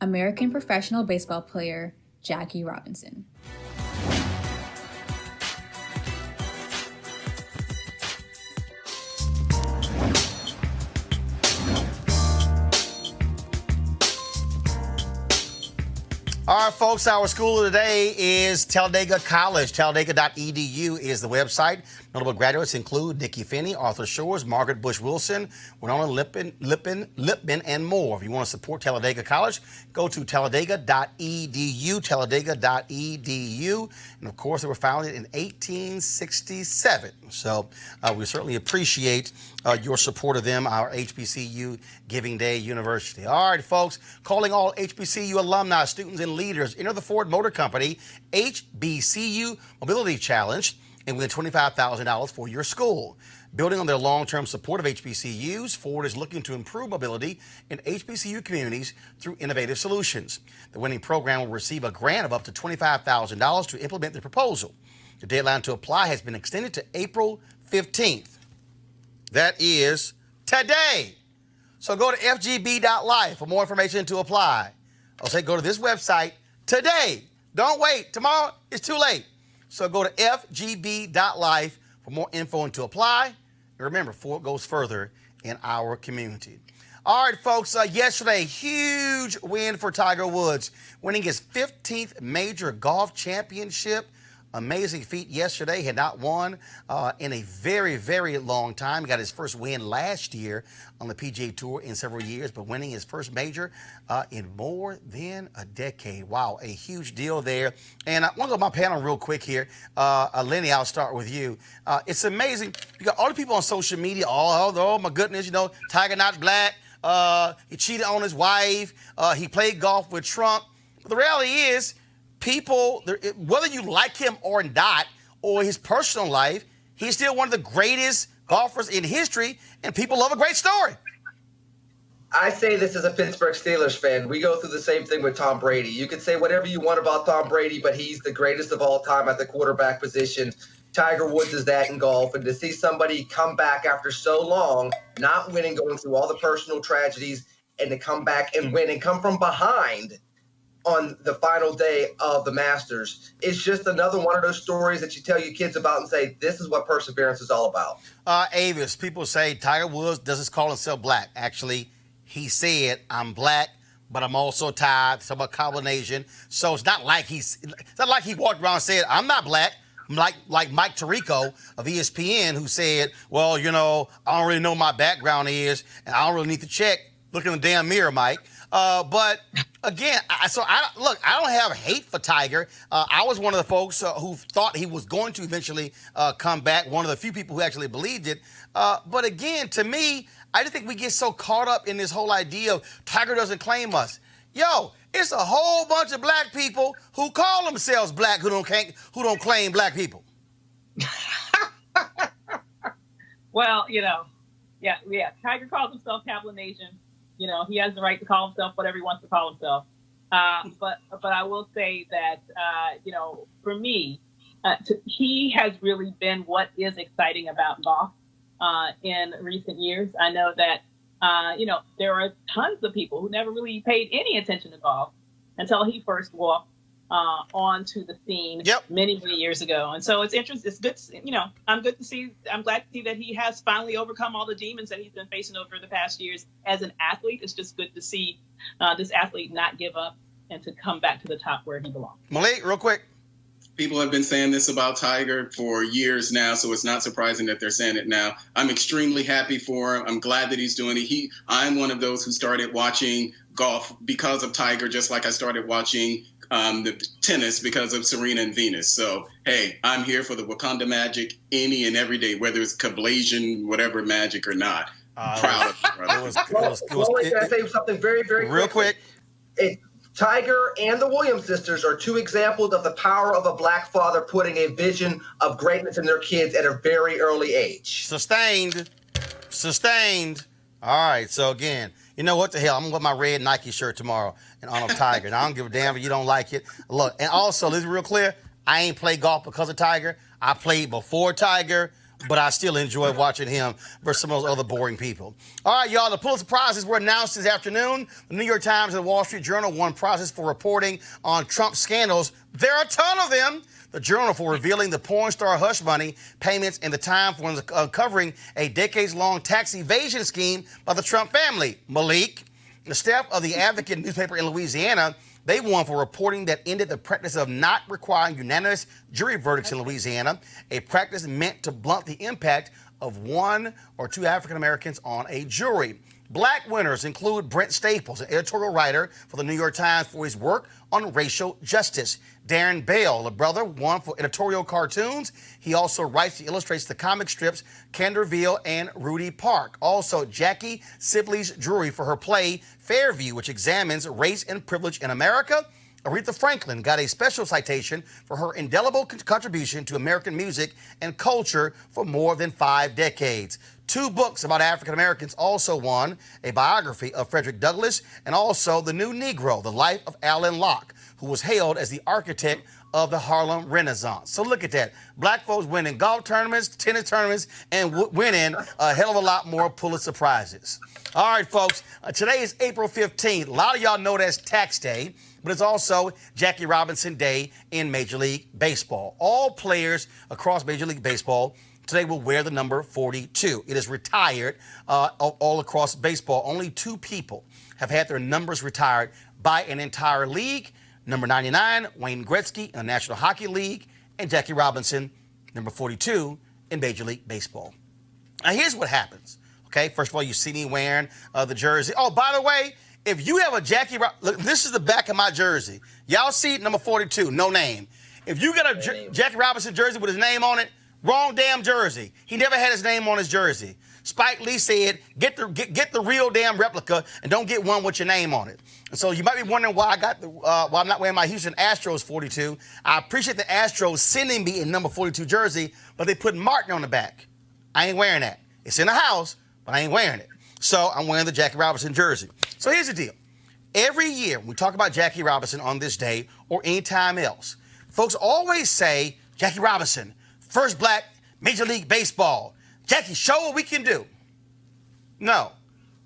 American professional baseball player Jackie Robinson. All right, folks, our school of the day is Talladega College. Talladega.edu is the website. Notable graduates include Nikki Finney, Arthur Shores, Margaret Bush Wilson, Winona Lipman, and more. If you want to support Talladega College, go to Talladega.edu, Talladega.edu. And, of course, they were founded in 1867. So we certainly appreciate your support of them, our HBCU Giving Day University. All right, folks, calling all HBCU alumni, students, and leaders. Enter the Ford Motor Company HBCU Mobility Challenge and win $25,000 for your school. Building on their long-term support of HBCUs, Ford is looking to improve mobility in HBCU communities through innovative solutions. The winning program will receive a grant of up to $25,000 to implement the proposal. The deadline to apply has been extended to April 15th. That is today. So go to fgb.life for more information to apply. I'll say go to this website today. Don't wait. Tomorrow it's too late. So go to fgb.life for more info and to apply. And remember, Ford goes further in our community. All right, folks, yesterday, huge win for Tiger Woods, winning his 15th major golf championship. Amazing feat yesterday. Had not won in a very, very long time. He got his first win last year on the PGA Tour in several years, but winning his first major in more than a decade. Wow, a huge deal there. And I want to go to my panel real quick here. Lenny, I'll start with you. It's amazing. You got all the people on social media. Oh my goodness, you know, Tiger not black. He cheated on his wife. He played golf with Trump. But the reality is, people, whether you like him or not, or his personal life, he's still one of the greatest golfers in history, and people love a great story. I say this as a Pittsburgh Steelers fan. We go through the same thing with Tom Brady. You can say whatever you want about Tom Brady, but he's the greatest of all time at the quarterback position. Tiger Woods is that in golf. And to see somebody come back after so long, not winning, going through all the personal tragedies, and to come back and win and come from behind on the final day of the Masters, it's just another one of those stories that you tell your kids about and say, this is what perseverance is all about. Avis, people say Tiger Woods doesn't call himself black. Actually, he said, I'm black, but I'm also Thai. It's about combination. So it's not like he walked around and said, I'm not black. I'm like Mike Tirico of ESPN, who said, well, you know, I don't really know what my background is, and I don't really need to check. Look in the damn mirror, Mike. But again, I don't have hate for Tiger. I was one of the folks who thought he was going to eventually come back, one of the few people who actually believed it. But again, to me, I just think we get so caught up in this whole idea of Tiger doesn't claim us. Yo, it's a whole bunch of black people who call themselves black who don't claim black people. Well, you know, yeah. Tiger calls himself Cablinasian. You know, he has the right to call himself whatever he wants to call himself. But I will say that, you know, for me, he has really been what is exciting about golf in recent years. I know that, you know, there are tons of people who never really paid any attention to golf until he first walked onto the scene many years ago. And so it's interesting. It's good. You know, I'm glad to see that he has finally overcome all the demons that he's been facing over the past years as an athlete. It's just good to see this athlete not give up and to come back to the top where he belongs. Malik, real quick. People have been saying this about Tiger for years now, so it's not surprising that they're saying it now. I'm extremely happy for him. I'm glad that he's doing it. I'm one of those who started watching golf because of Tiger, just like I started watching the tennis because of Serena and Venus. So, hey, I'm here for the Wakanda magic any and every day, whether it's Kablasian, whatever magic or not. Proud of it, brother. Can I say something very, very real quick? Tiger and the Williams sisters are two examples of the power of a black father putting a vision of greatness in their kids at a very early age. Sustained. All right. So, again, You know what the hell? I'm going to wear my red Nike shirt tomorrow in honor of Tiger. And I don't give a damn if you don't like it. Look, and also, let's be real clear, I ain't play golf because of Tiger. I played before Tiger, but I still enjoy watching him versus some of those other boring people. All right, y'all, the Pulitzer Prizes were announced this afternoon. The New York Times and the Wall Street Journal won prizes for reporting on Trump scandals. There are a ton of them. The Journal for revealing the porn star hush money payments and the Time for uncovering a decades-long tax evasion scheme by the Trump family. Malik, the staff of the Advocate newspaper in Louisiana, they won for reporting that ended the practice of not requiring unanimous jury verdicts in Louisiana, a practice meant to blunt the impact of one or two African Americans on a jury. Black winners include Brent Staples, an editorial writer for the New York Times for his work on racial justice. Darren Bale, the brother, won for editorial cartoons. He also writes and illustrates the comic strips Canterville and Rudy Park. Also, Jackie Sibley's Drury for her play Fairview, which examines race and privilege in America. Aretha Franklin got a special citation for her indelible contribution to American music and culture for more than 5 decades. 2 books about African Americans also won, a biography of Frederick Douglass and also The New Negro, The Life of Allen Locke, who was hailed as the architect of the Harlem Renaissance. So look at that. Black folks winning golf tournaments, tennis tournaments, and winning a hell of a lot more Pulitzer Prizes. All right, folks, today is April 15th. A lot of y'all know that's tax day, but it's also Jackie Robinson Day in Major League Baseball. All players across Major League Baseball today will wear the number 42. It is retired all across baseball. Only 2 people have had their numbers retired by an entire league. Number 99, Wayne Gretzky in the National Hockey League, and Jackie Robinson, number 42 in Major League Baseball. Now, here's what happens. Okay, first of all, you see me wearing the jersey. Oh, by the way, if you have a look, this is the back of my jersey. Y'all see number 42, no name. If you got a Jackie Robinson jersey with his name on it, wrong damn jersey. He never had his name on his jersey. Spike Lee said, get the real damn replica and don't get one with your name on it. And so you might be wondering why why I'm not wearing my Houston Astros 42. I appreciate the Astros sending me a number 42 jersey, but they put Martin on the back. I ain't wearing that. It's in the house, but I ain't wearing it. So I'm wearing the Jackie Robinson jersey. So here's the deal. Every year when we talk about Jackie Robinson on this day or any time else, folks always say, Jackie Robinson, first black Major League Baseball. Jackie, show what we can do. No.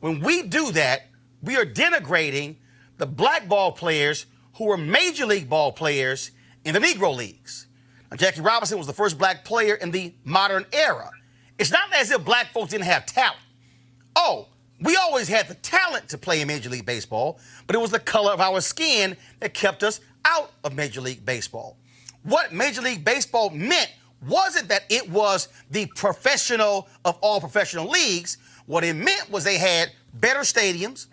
When we do that, we are denigrating the black ball players who were Major League ball players in the Negro Leagues. Now, Jackie Robinson was the first black player in the modern era. It's not as if black folks didn't have talent. Oh, we always had the talent to play in Major League Baseball, but it was the color of our skin that kept us out of Major League Baseball. What Major League Baseball meant wasn't that it was the professional of all professional leagues. What it meant was they had better stadiums,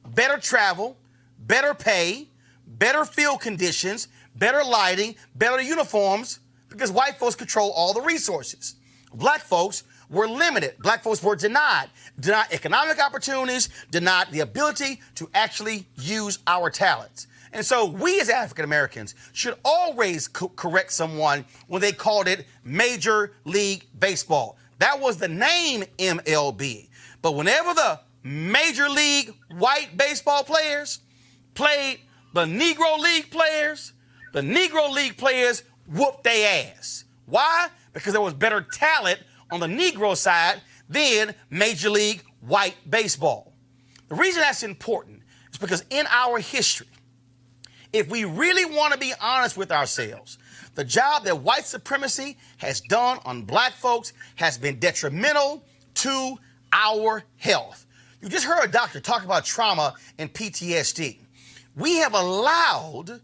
better travel, better pay, better field conditions, better lighting, better uniforms, because white folks control all the resources. Black folks were limited. Black folks were denied economic opportunities, denied the ability to actually use our talents. And so we as African Americans should always correct someone when they called it Major League Baseball. That was the name MLB. But whenever the Major League white baseball players played the Negro League players whooped their ass. Why? Because there was better talent on the Negro side than Major League white baseball. The reason that's important is because in our history, if we really want to be honest with ourselves, the job that white supremacy has done on black folks has been detrimental to our health. You just heard a doctor talk about trauma and PTSD. We have allowed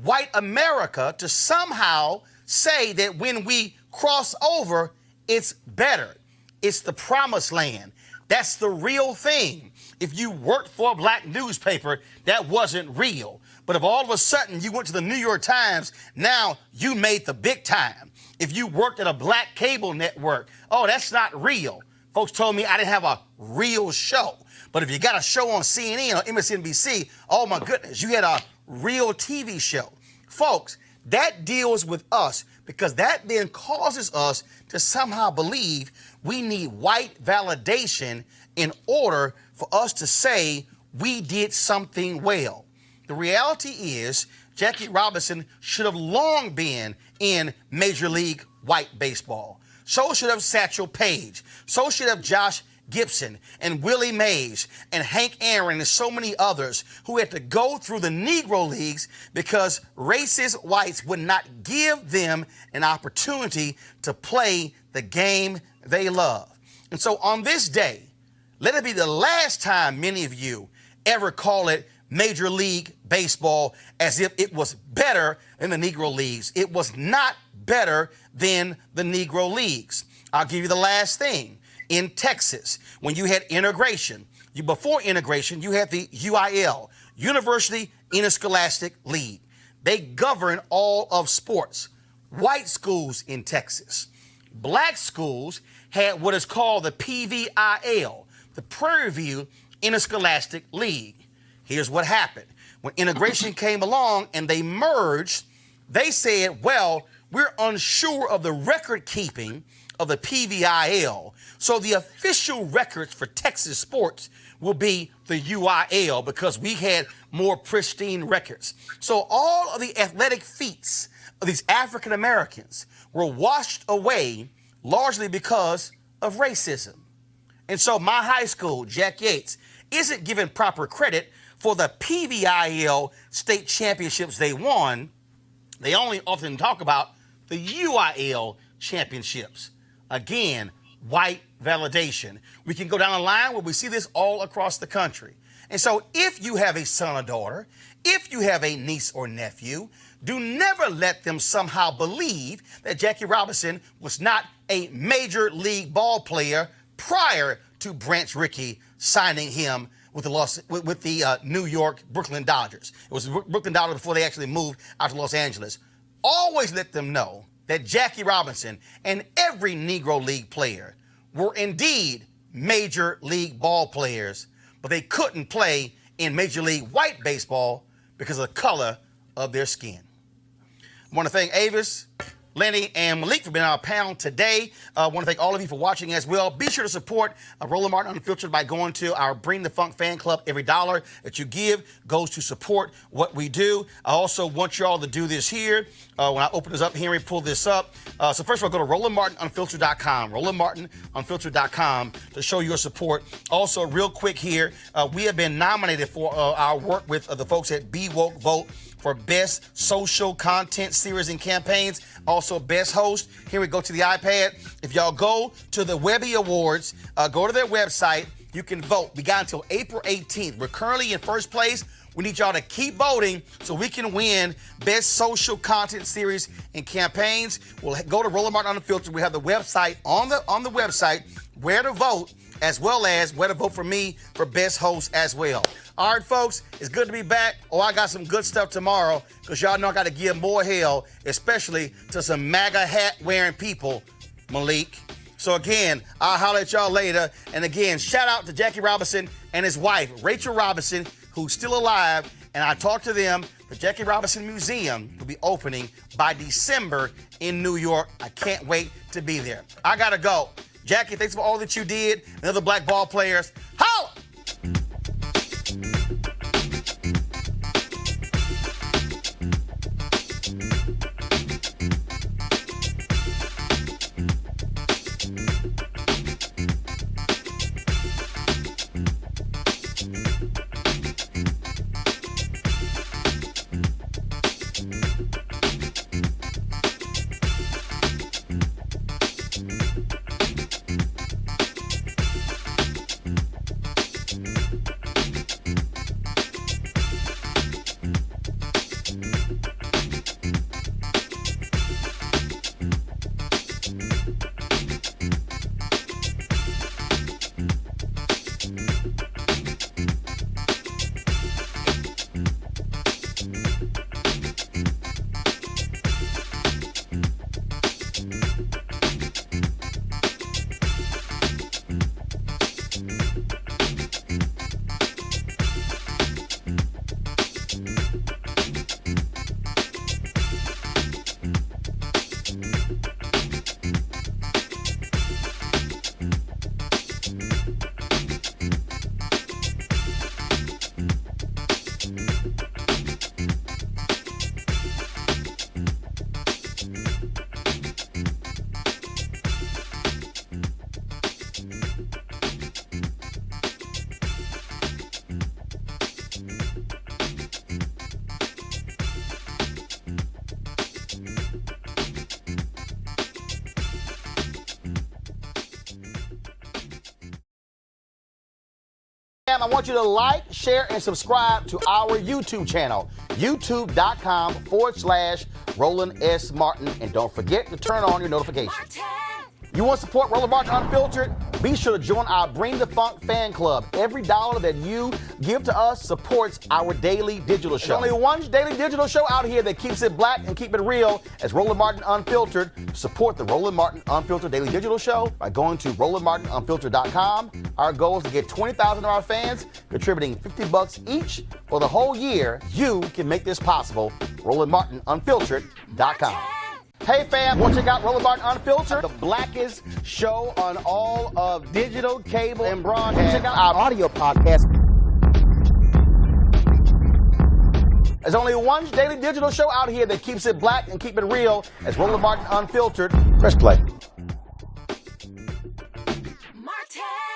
white America to somehow say that when we cross over, it's better. It's the promised land. That's the real thing. If you worked for a black newspaper, that wasn't real. But if all of a sudden you went to the New York Times, now you made the big time. If you worked at a black cable network, oh, that's not real. Folks told me I didn't have a real show. But if you got a show on CNN or MSNBC, oh my goodness, you had a real TV show. Folks, that deals with us because that then causes us to somehow believe we need white validation in order for us to say we did something well. The reality is Jackie Robinson should have long been in Major League White Baseball. So should have Satchel Paige. So should have Josh Gibson and Willie Mays and Hank Aaron and so many others who had to go through the Negro Leagues because racist whites would not give them an opportunity to play the game they love. And so on this day, let it be the last time many of you ever call it Major League Baseball as if it was better than the Negro Leagues. It was not better than the Negro Leagues. I'll give you the last thing. In Texas, when you had integration, before integration, you had the UIL, University Interscholastic League. They govern all of sports. White schools in Texas. Black schools had what is called the PVIL, the Prairie View Interscholastic League. Here's what happened. When integration came along and they merged, they said, well, we're unsure of the record keeping of the PVIL. So the official records for Texas sports will be the UIL because we had more pristine records. So all of the athletic feats of these African Americans were washed away largely because of racism. And so my high school, Jack Yates, isn't given proper credit for the PVIL state championships they won. They only often talk about the UIL championships. Again, white validation. We can go down the line where we see this all across the country. And so if you have a son or daughter, if you have a niece or nephew, do never let them somehow believe that Jackie Robinson was not a major league ball player prior to Branch Rickey signing him with the New York Brooklyn Dodgers. It was Brooklyn Dodgers before they actually moved out to Los Angeles. Always let them know that Jackie Robinson and every Negro League player were indeed major league ball players, but they couldn't play in Major League White Baseball because of the color of their skin. I want to thank Avis, Lenny, and Malik for being on our panel today. I want to thank all of you for watching as well. Be sure to support Roland Martin Unfiltered by going to our Bring the Funk fan club. Every dollar that you give goes to support what we do. I also want you all to do this here. When I open this up, Henry, pull this up. So first of all, go to RolandMartinUnfiltered.com, RolandMartinUnfiltered.com to show your support. Also, real quick here, we have been nominated for our work with the folks at Be Woke Vote for Best Social Content Series and Campaigns, also Best Host. Here we go to the iPad. If y'all go to the Webby Awards, go to their website, you can vote. We got until April 18th. We're currently in first place. We need y'all to keep voting so we can win Best Social Content Series and Campaigns. We'll go to Roland Martin Unfiltered. We have the website on the website where to vote, as well as where to vote for me for Best Host as well. All right, folks, it's good to be back. I got some good stuff tomorrow because y'all know I got to give more hell, especially to some MAGA hat wearing people, Malik. So again, I'll holler at y'all later. And again, shout out to Jackie Robinson and his wife, Rachel Robinson, who's still alive. And I talked to them. The Jackie Robinson Museum will be opening by December in New York. I can't wait to be there. I got to go. Jackie, thanks for all that you did. And other black ball players, holla! I want you to like, share, and subscribe to our YouTube channel, youtube.com/Roland S. Martin. And don't forget to turn on your notifications. You want to support Roland Martin Unfiltered? Be sure to join our Bring the Funk fan club. Every dollar that you give to us supports our daily digital show. There's only one daily digital show out here that keeps it black and keep it real as Roland Martin Unfiltered. Support the Roland Martin Unfiltered daily digital show by going to RolandMartinUnfiltered.com. Our goal is to get 20,000 of our fans contributing $50 each for the whole year. You can make this possible. RolandMartinUnfiltered.com. Hey fam, want to check out Roland Martin Unfiltered, the blackest show on all of digital, cable, and broadcast. Check out our audio podcast. There's only one daily digital show out here that keeps it black and keep it real as Roland Martin Unfiltered. Press play. Martin.